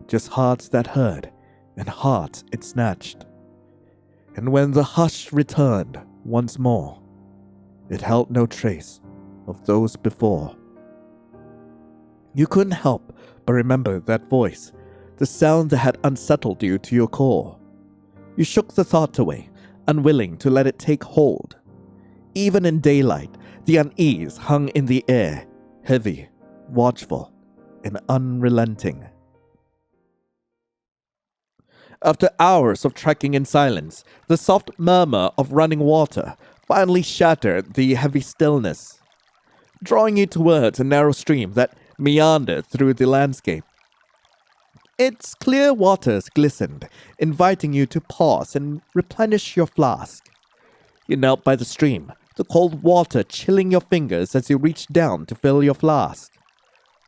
[SPEAKER 1] just hearts that heard, and hearts it snatched. And when the hush returned once more, it held no trace of those before. You couldn't help but remember that voice, the sound that had unsettled you to your core. You shook the thought away, unwilling to let it take hold. Even in daylight, the unease hung in the air, heavy, watchful, and unrelenting. After hours of trekking in silence, the soft murmur of running water finally shattered the heavy stillness, drawing you towards a narrow stream that meandered through the landscape. Its clear waters glistened, inviting you to pause and replenish your flask. You knelt by the stream, the cold water chilling your fingers as you reached down to fill your flask.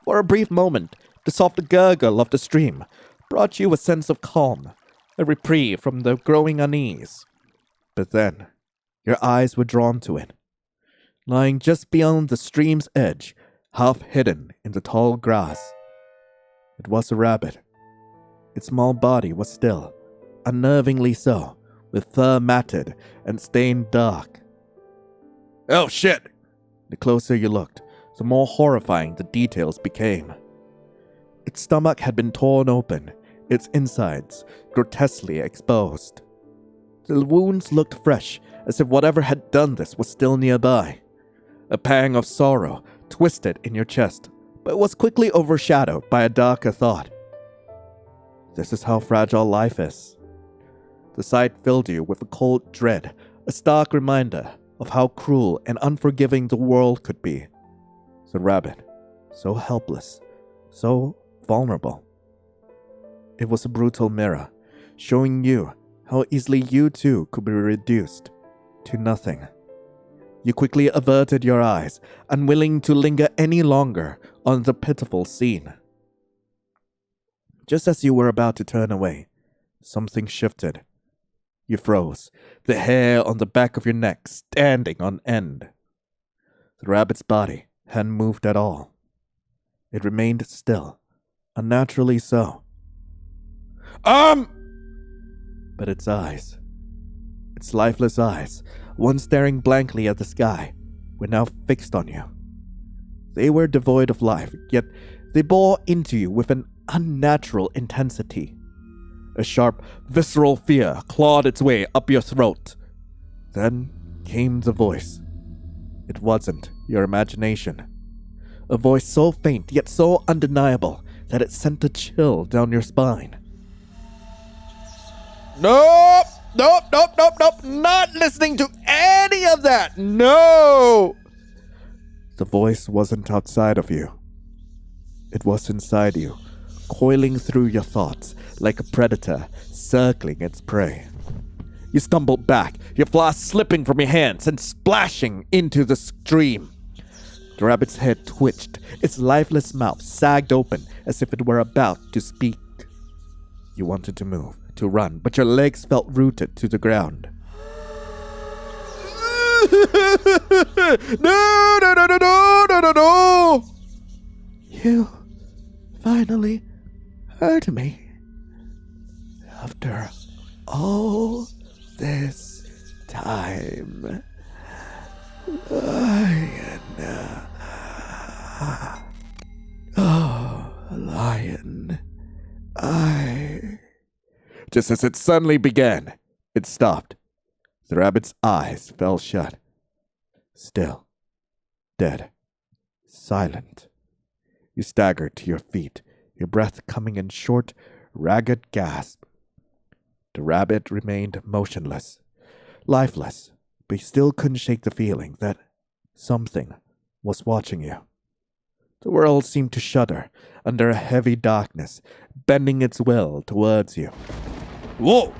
[SPEAKER 1] For a brief moment, the soft gurgle of the stream brought you a sense of calm, a reprieve from the growing unease. But then, your eyes were drawn to it. Lying just beyond the stream's edge, half hidden in the tall grass. It was a rabbit. Its small body was still, unnervingly so, with fur matted and stained dark. Oh shit! The closer you looked, the more horrifying the details became. Its stomach had been torn open, its insides grotesquely exposed. The wounds looked fresh, as if whatever had done this was still nearby. A pang of sorrow twisted in your chest, but was quickly overshadowed by a darker thought. This is how fragile life is. The sight filled you with a cold dread, a stark reminder of how cruel and unforgiving the world could be. The rabbit, so helpless, so vulnerable. It was a brutal mirror, showing you how easily you too could be reduced to nothing. You quickly averted your eyes, unwilling to linger any longer on the pitiful scene. Just as you were about to turn away, something shifted. You froze, the hair on the back of your neck standing on end. The rabbit's body hadn't moved at all. It remained still, unnaturally so. But its eyes, its lifeless eyes, once staring blankly at the sky, were now fixed on you. They were devoid of life, yet they bore into you with an unnatural intensity. A sharp, visceral fear clawed its way up your throat. Then came the voice. It wasn't your imagination. A voice so faint yet so undeniable that it sent a chill down your spine. Nope! Not listening to any of that! No! The voice wasn't outside of you. It was inside you, coiling through your thoughts like a predator circling its prey. You stumbled back, your flask slipping from your hands and splashing into the stream. The rabbit's head twitched, its lifeless mouth sagged open as if it were about to speak. You wanted to move, to run, but your legs felt rooted to the ground. No! You finally heard me. After all this time. Lion. Oh, lion. Just as it suddenly began, it stopped. The rabbit's eyes fell shut. Still. Dead. Silent. You staggered to your feet, your breath coming in short, ragged gasps. The rabbit remained motionless, lifeless, but you still couldn't shake the feeling that something was watching you. The world seemed to shudder under a heavy darkness, bending its will towards you. Whoa!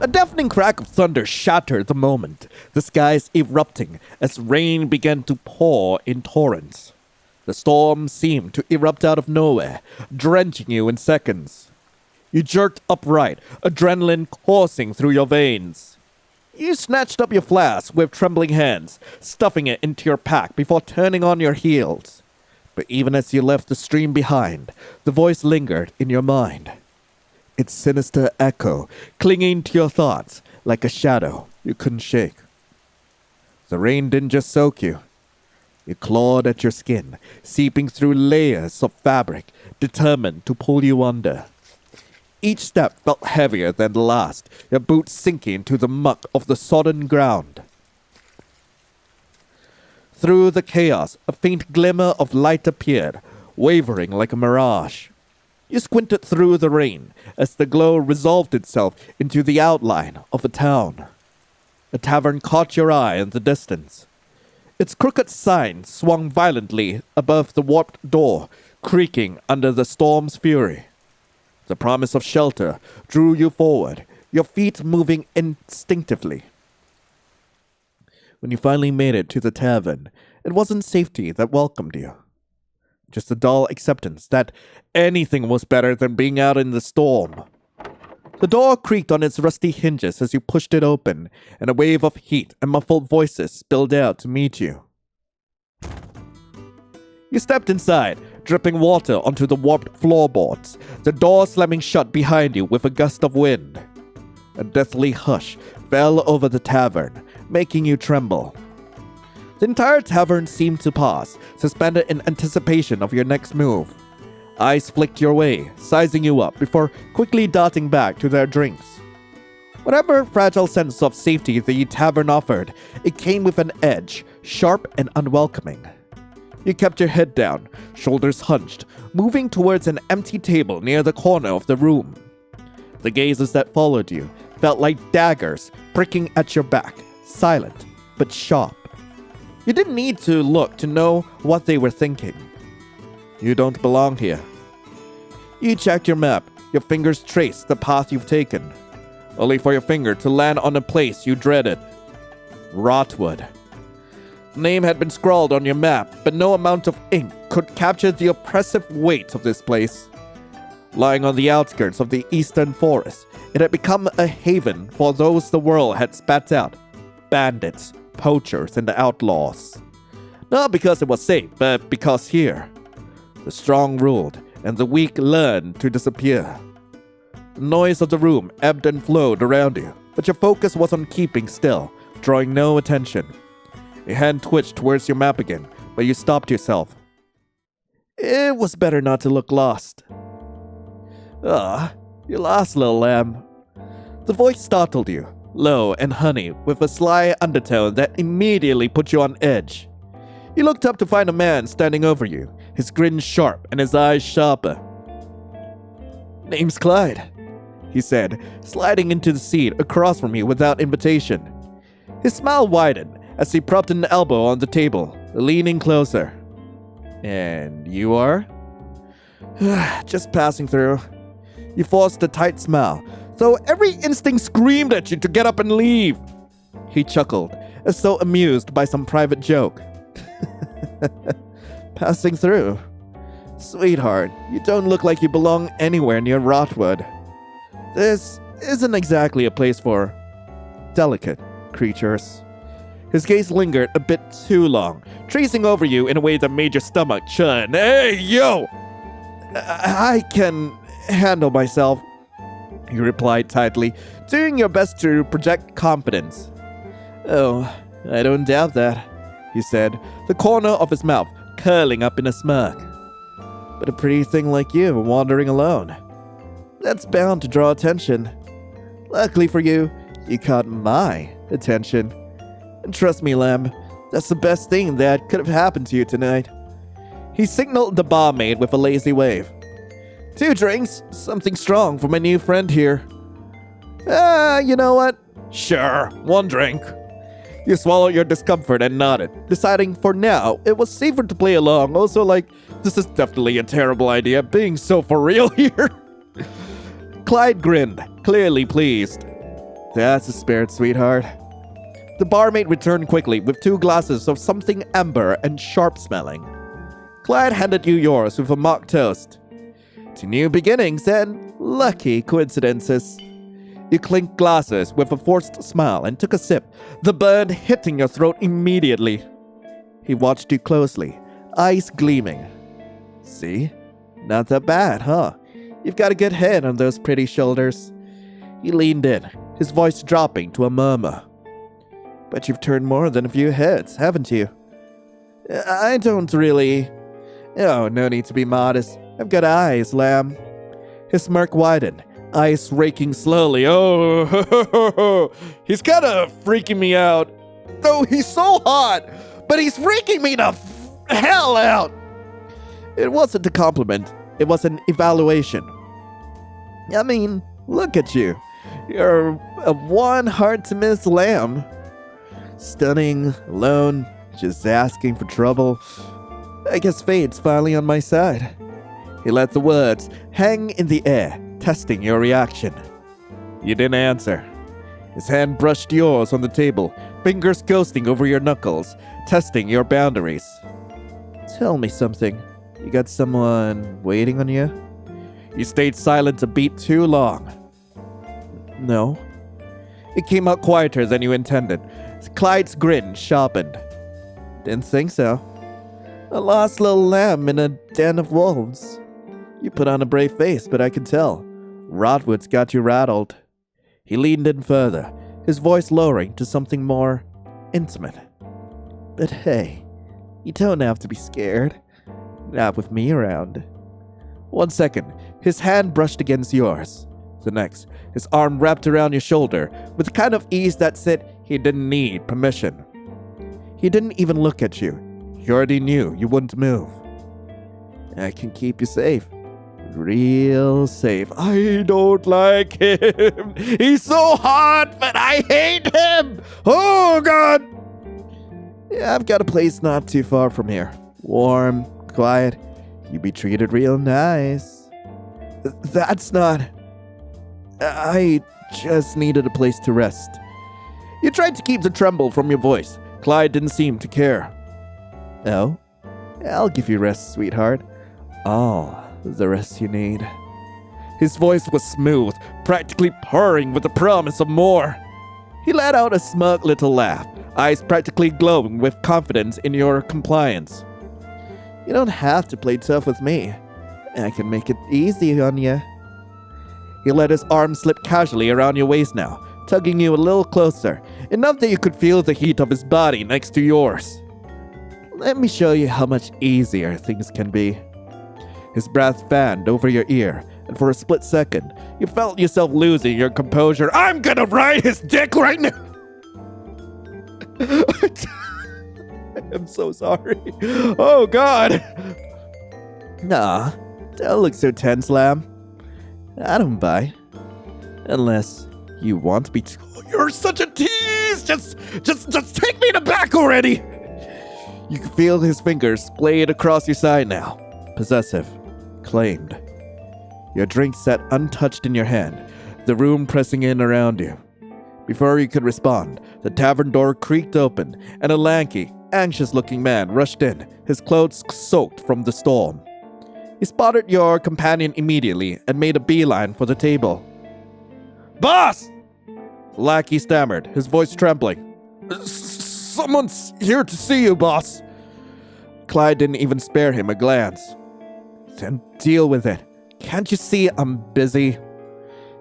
[SPEAKER 1] A deafening crack of thunder shattered the moment, the skies erupting as rain began to pour in torrents. The storm seemed to erupt out of nowhere, drenching you in seconds. You jerked upright, adrenaline coursing through your veins. You snatched up your flask with trembling hands, stuffing it into your pack before turning on your heels. But even as you left the stream behind, the voice lingered in your mind. Its sinister echo clinging to your thoughts like a shadow you couldn't shake. The rain didn't just soak you. It clawed at your skin, seeping through layers of fabric, determined to pull you under. Each step felt heavier than the last, your boots sinking into the muck of the sodden ground. Through the chaos, a faint glimmer of light appeared, wavering like a mirage. You squinted through the rain as the glow resolved itself into the outline of a town. A tavern caught your eye in the distance. Its crooked sign swung violently above the warped door, creaking under the storm's fury. The promise of shelter drew you forward, your feet moving instinctively. When you finally made it to the tavern, it wasn't safety that welcomed you. Just a dull acceptance that anything was better than being out in the storm. The door creaked on its rusty hinges as you pushed it open, and a wave of heat and muffled voices spilled out to meet you. You stepped inside, dripping water onto the warped floorboards, the door slamming shut behind you with a gust of wind. A deathly hush fell over the tavern, making you tremble. The entire tavern seemed to pause, suspended in anticipation of your next move. Eyes flicked your way, sizing you up before quickly darting back to their drinks. Whatever fragile sense of safety the tavern offered, it came with an edge, sharp and unwelcoming. You kept your head down, shoulders hunched, moving towards an empty table near the corner of the room. The gazes that followed you felt like daggers pricking at your back, silent but sharp. You didn't need to look to know what they were thinking. You don't belong here. You checked your map, your fingers traced the path you've taken, only for your finger to land on a place you dreaded. Rotwood. The name had been scrawled on your map, but no amount of ink could capture the oppressive weight of this place. Lying on the outskirts of the eastern forest, it had become a haven for those the world had spat out. Bandits, poachers, and outlaws. Not because it was safe, but because here, the strong ruled and the weak learned to disappear. The noise of the room ebbed and flowed around you, but your focus was on keeping still, drawing no attention. Your hand twitched towards your map again, but you stopped yourself. It was better not to look lost. You're lost, little lamb. The voice startled you, low and honey, with a sly undertone that immediately put you on edge. You looked up to find a man standing over you, his grin sharp and his eyes sharper. "Name's Clyde," he said, sliding into the seat across from you without invitation. His smile widened as he propped an elbow on the table, leaning closer. "And you are?" "Just passing through." You forced a tight smile, though every instinct screamed at you to get up and leave. He chuckled, as though amused by some private joke. Passing through. Sweetheart, you don't look like you belong anywhere near Rotwood. This isn't exactly a place for delicate creatures. His gaze lingered a bit too long, tracing over you in a way that made your stomach churn. Hey, yo! I can handle myself, you replied tightly, doing your best to project confidence. Oh, I don't doubt that, he said, the corner of his mouth curling up in a smirk. But a pretty thing like you wandering alone, that's bound to draw attention. Luckily for you, you caught my attention. And trust me, Lamb, that's the best thing that could have happened to you tonight. He signaled the barmaid with a lazy wave. 2 drinks, something strong for my new friend here. You know what? Sure, 1 drink. You swallowed your discomfort and nodded, deciding for now it was safer to play along. Also, this is definitely a terrible idea, being so for real here. Clyde grinned, clearly pleased. That's the spirit, sweetheart. The barmaid returned quickly with 2 glasses of something amber and sharp-smelling. Clyde handed you yours with a mock toast. To new beginnings and lucky coincidences. You clinked glasses with a forced smile and took a sip, the burn hitting your throat immediately. He watched you closely, eyes gleaming. See? Not that bad, huh? You've got a good head on those pretty shoulders. He leaned in, his voice dropping to a murmur. But you've turned more than a few heads, haven't you? I don't really... Oh, no need to be modest. I've got eyes, Lamb. His smirk widened, eyes raking slowly. Oh, he's kind of freaking me out. Though he's so hot, but he's freaking me the hell out. It wasn't a compliment. It was an evaluation. I mean, look at you. You're a one hard-to-miss lamb. Stunning, alone, just asking for trouble. I guess fate's finally on my side. He let the words hang in the air, testing your reaction. You didn't answer. His hand brushed yours on the table, fingers ghosting over your knuckles, testing your boundaries. Tell me something. You got someone waiting on you? You stayed silent a beat too long. No. It came out quieter than you intended. Clyde's grin sharpened. Didn't think so. A lost little lamb in a den of wolves. You put on a brave face, but I can tell. Rotwood's got you rattled. He leaned in further, his voice lowering to something more intimate. But hey, you don't have to be scared. Not with me around. 1 second, his hand brushed against yours. The next, his arm wrapped around your shoulder with the kind of ease that said he didn't need permission. He didn't even look at you. He already knew you wouldn't move. I can keep you safe. Real safe. I don't like him. He's so hot, but I hate him. Oh, God. Yeah, I've got a place not too far from here. Warm, quiet. You be treated real nice. That's not... I just needed a place to rest. You tried to keep the tremble from your voice. Clyde didn't seem to care. Oh? I'll give you rest, sweetheart. All the rest you need. His voice was smooth, practically purring with the promise of more. He let out a smug little laugh, eyes practically glowing with confidence in your compliance. You don't have to play tough with me. I can make it easy on you. He let his arm slip casually around your waist now, tugging you a little closer, enough that you could feel the heat of his body next to yours. Let me show you how much easier things can be. His breath fanned over your ear, and for a split second, you felt yourself losing your composure. I'm gonna ride his dick right now! I'm so sorry. Oh, God! Nah, don't look so tense, Lamb. I don't buy. Unless you want me to. Oh, you're such a tease! Just take me to back already! You can feel his fingers splayed across your side now. Possessive. Claimed. Your drink sat untouched in your hand, the room pressing in around you. Before you could respond, the tavern door creaked open, and a lanky, anxious-looking man rushed in, his clothes soaked from the storm. He spotted your companion immediately and made a beeline for the table. "Boss!" The lackey stammered, his voice trembling. "Someone's here to see you, boss." Clyde didn't even spare him a glance. "Then deal with it. Can't you see I'm busy?"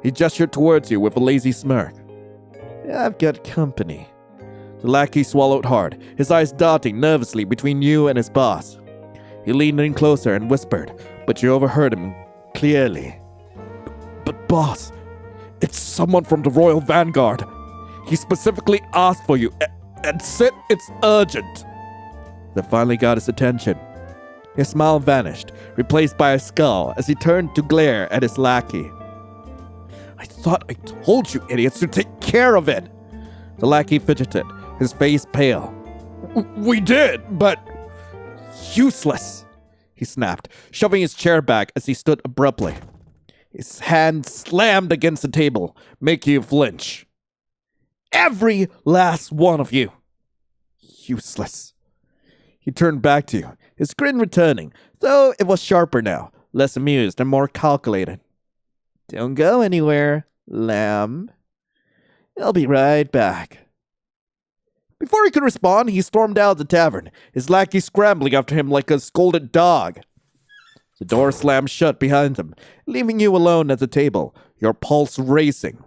[SPEAKER 1] He gestured towards you with a lazy smirk. "I've got company." The lackey swallowed hard, his eyes darting nervously between you and his boss. He leaned in closer and whispered, but you overheard him clearly. But boss, it's someone from the Royal Vanguard. He specifically asked for you and said it's urgent." That finally got his attention. His smile vanished, replaced by a scowl as he turned to glare at his lackey. "I thought I told you idiots to take care of it." The lackey fidgeted, his face pale. "We did, but useless," he snapped, shoving his chair back as he stood abruptly. His hand slammed against the table, making you flinch. "Every last one of you. Useless." He turned back to you, his grin returning, though it was sharper now, less amused and more calculated. "Don't go anywhere, lamb. I'll be right back." Before he could respond, he stormed out of the tavern, his lackey scrambling after him like a scolded dog. The door slammed shut behind them, leaving you alone at the table, your pulse racing.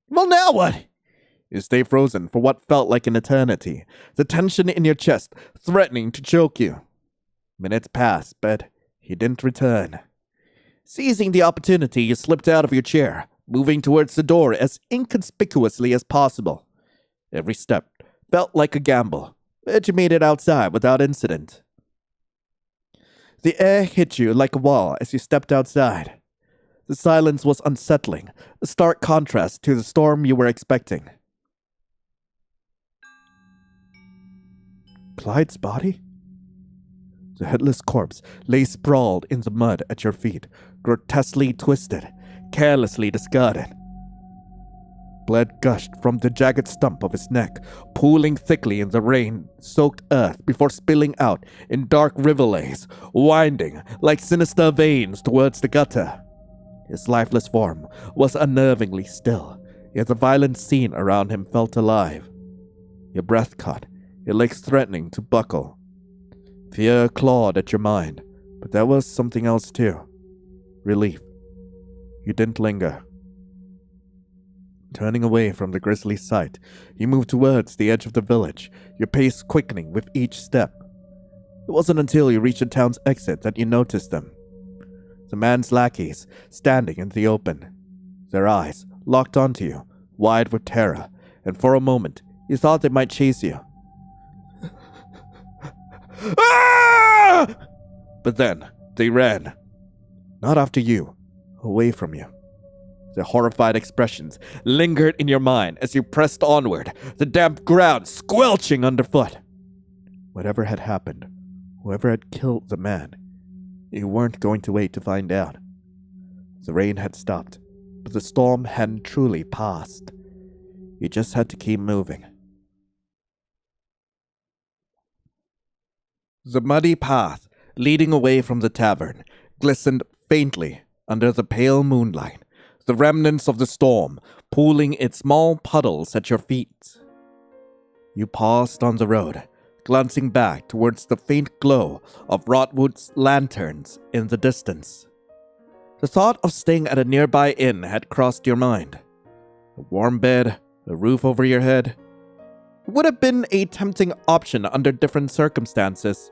[SPEAKER 1] "Well, now what?" You stay frozen for what felt like an eternity, the tension in your chest threatening to choke you. Minutes passed, but he didn't return. Seizing the opportunity, you slipped out of your chair, moving towards the door as inconspicuously as possible. Every step felt like a gamble, but you made it outside without incident. The air hit you like a wall as you stepped outside. The silence was unsettling, a stark contrast to the storm you were expecting. Clyde's body? The headless corpse lay sprawled in the mud at your feet, grotesquely twisted, carelessly discarded. Blood gushed from the jagged stump of his neck, pooling thickly in the rain-soaked earth before spilling out in dark rivulets, winding like sinister veins towards the gutter. His lifeless form was unnervingly still, yet the violent scene around him felt alive. Your breath caught, your legs threatening to buckle. Fear clawed at your mind, but there was something else too. Relief. You didn't linger. Turning away from the grisly sight, you moved towards the edge of the village, your pace quickening with each step. It wasn't until you reached the town's exit that you noticed them. The man's lackeys, standing in the open. Their eyes locked onto you, wide with terror, and for a moment, you thought they might chase you. Ah! But then, they ran. Not after you, away from you. The horrified expressions lingered in your mind as you pressed onward, the damp ground squelching underfoot. Whatever had happened, whoever had killed the man, you weren't going to wait to find out. The rain had stopped, but the storm hadn't truly passed. You just had to keep moving. The muddy path leading away from the tavern glistened faintly under the pale moonlight, the remnants of the storm pooling its small puddles at your feet. You paused on the road, glancing back towards the faint glow of Rotwood's lanterns in the distance. The thought of staying at a nearby inn had crossed your mind. A warm bed, a roof over your head. It would have been a tempting option under different circumstances.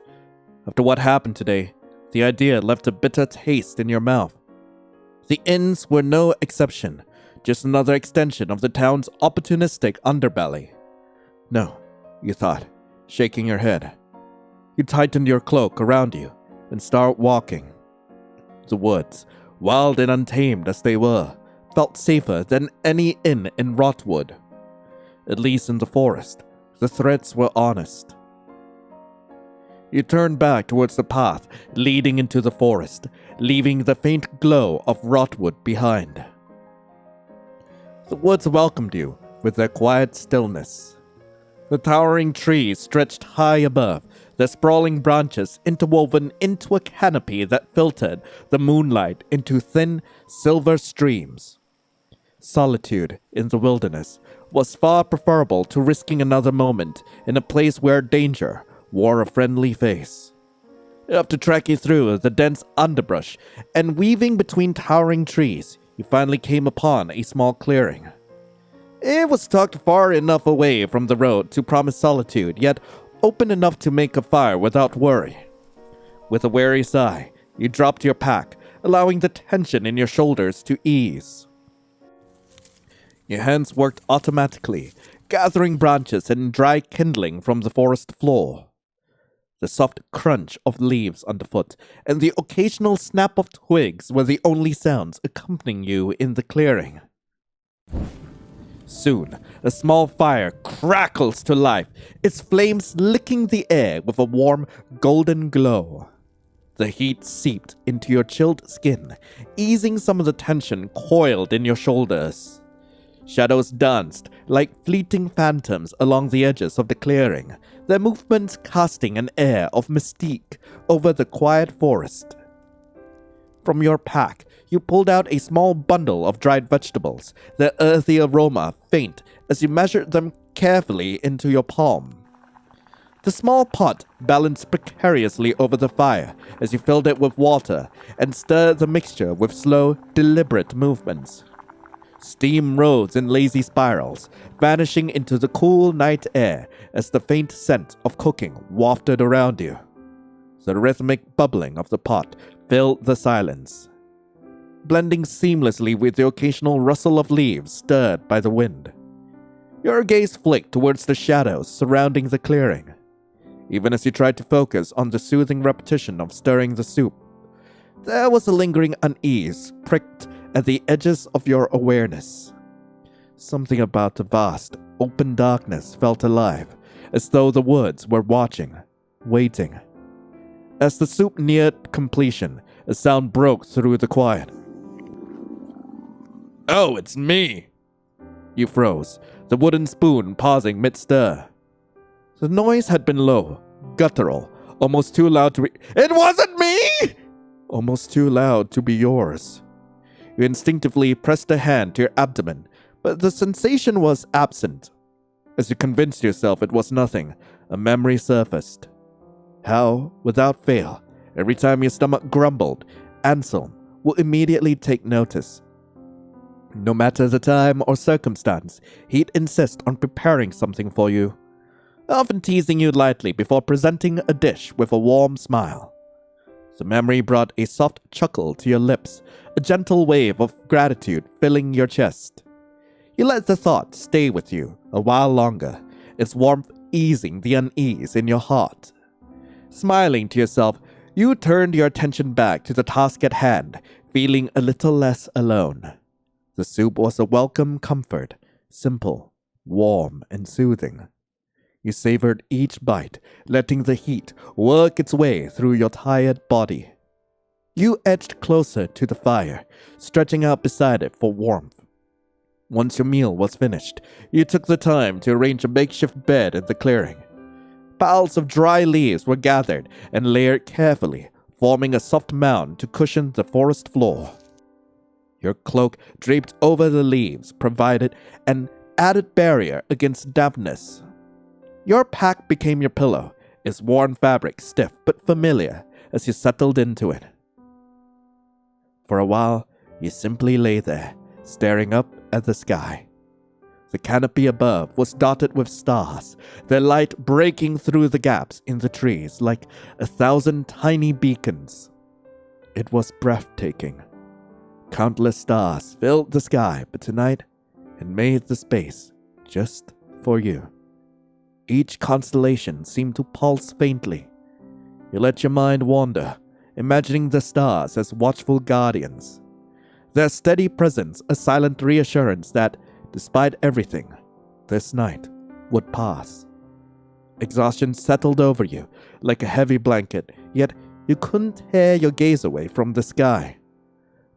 [SPEAKER 1] After what happened today, the idea left a bitter taste in your mouth. The inns were no exception, just another extension of the town's opportunistic underbelly. No, you thought, shaking your head. You tightened your cloak around you and started walking. The woods, wild and untamed as they were, felt safer than any inn in Rotwood. At least in the forest, the threats were honest. You turned back towards the path leading into the forest, leaving the faint glow of Rotwood behind. The woods welcomed you with their quiet stillness. The towering trees stretched high above, their sprawling branches interwoven into a canopy that filtered the moonlight into thin silver streams. Solitude in the wilderness was far preferable to risking another moment in a place where danger wore a friendly face. Enough to track you through the dense underbrush, and weaving between towering trees, you finally came upon a small clearing. It was tucked far enough away from the road to promise solitude, yet open enough to make a fire without worry. With a weary sigh, you dropped your pack, allowing the tension in your shoulders to ease. Your hands worked automatically, gathering branches and dry kindling from the forest floor. The soft crunch of leaves underfoot and the occasional snap of twigs were the only sounds accompanying you in the clearing. Soon, a small fire crackles to life, its flames licking the air with a warm, golden glow. The heat seeped into your chilled skin, easing some of the tension coiled in your shoulders. Shadows danced like fleeting phantoms along the edges of the clearing, their movements casting an air of mystique over the quiet forest. From your pack, you pulled out a small bundle of dried vegetables, their earthy aroma faint as you measured them carefully into your palm. The small pot balanced precariously over the fire as you filled it with water and stirred the mixture with slow, deliberate movements. Steam rose in lazy spirals, vanishing into the cool night air as the faint scent of cooking wafted around you. The rhythmic bubbling of the pot filled the silence, blending seamlessly with the occasional rustle of leaves stirred by the wind. Your gaze flicked towards the shadows surrounding the clearing. Even as you tried to focus on the soothing repetition of stirring the soup, there was a lingering unease pricked at the edges of your awareness. Something about the vast, open darkness felt alive, as though the woods were watching, waiting. As the soup neared completion, a sound broke through the quiet. "Oh, it's me!" You froze, the wooden spoon pausing mid-stir. The noise had been low, guttural, almost too loud to be— "It wasn't me!" Almost too loud to be yours. You instinctively pressed a hand to your abdomen, but the sensation was absent. As you convinced yourself it was nothing, a memory surfaced. How, without fail, every time your stomach grumbled, Anselm would immediately take notice. No matter the time or circumstance, he'd insist on preparing something for you, often teasing you lightly before presenting a dish with a warm smile. The memory brought a soft chuckle to your lips, a gentle wave of gratitude filling your chest. You let the thought stay with you a while longer, its warmth easing the unease in your heart. Smiling to yourself, you turned your attention back to the task at hand, feeling a little less alone. The soup was a welcome comfort, simple, warm, and soothing. You savored each bite, letting the heat work its way through your tired body. You edged closer to the fire, stretching out beside it for warmth. Once your meal was finished, you took the time to arrange a makeshift bed in the clearing. Piles of dry leaves were gathered and layered carefully, forming a soft mound to cushion the forest floor. Your cloak draped over the leaves provided an added barrier against dampness. Your pack became your pillow, its worn fabric stiff but familiar as you settled into it. For a while, you simply lay there, staring up at the sky. The canopy above was dotted with stars, their light breaking through the gaps in the trees like 1,000 tiny beacons. It was breathtaking. Countless stars filled the sky, but tonight it made the space just for you. Each constellation seemed to pulse faintly. You let your mind wander, imagining the stars as watchful guardians. Their steady presence a silent reassurance that, despite everything, this night would pass. Exhaustion settled over you like a heavy blanket, yet you couldn't tear your gaze away from the sky.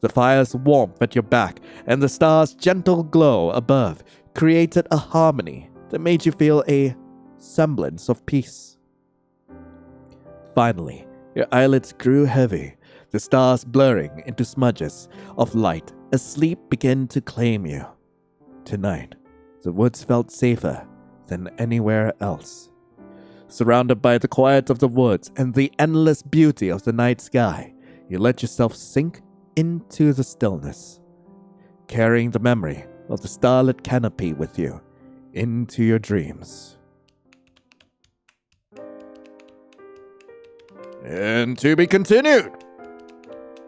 [SPEAKER 1] The fire's warmth at your back and the star's gentle glow above created a harmony that made you feel a semblance of peace. Finally, your eyelids grew heavy, the stars blurring into smudges of light as sleep began to claim you. Tonight, the woods felt safer than anywhere else. Surrounded by the quiet of the woods and the endless beauty of the night sky, you let yourself sink into the stillness, carrying the memory of the starlit canopy with you into your dreams. And to be continued.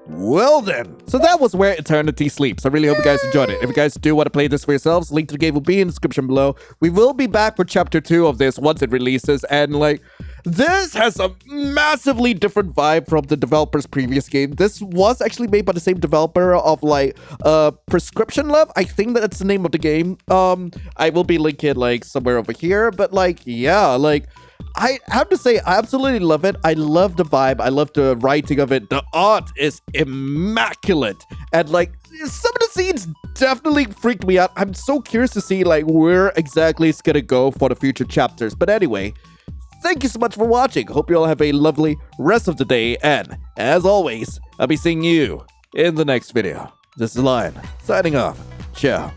[SPEAKER 1] Well then, so that was Where Eternity Sleeps. I really hope you guys enjoyed it. If you guys do want to play this for yourselves, link to the game will be in the description below. We will be back for chapter 2 of this once it releases, and this has a massively different vibe from the developer's previous game. This was actually made by the same developer of Prescription Love. I think that's the name of the game. I will be linking it somewhere over here, but I have to say, I absolutely love it. I love the vibe. I love the writing of it. The art is immaculate. And some of the scenes definitely freaked me out. I'm so curious to see where exactly it's gonna go for the future chapters. But anyway, thank you so much for watching. Hope you all have a lovely rest of the day. And as always, I'll be seeing you in the next video. This is Lion, signing off. Ciao.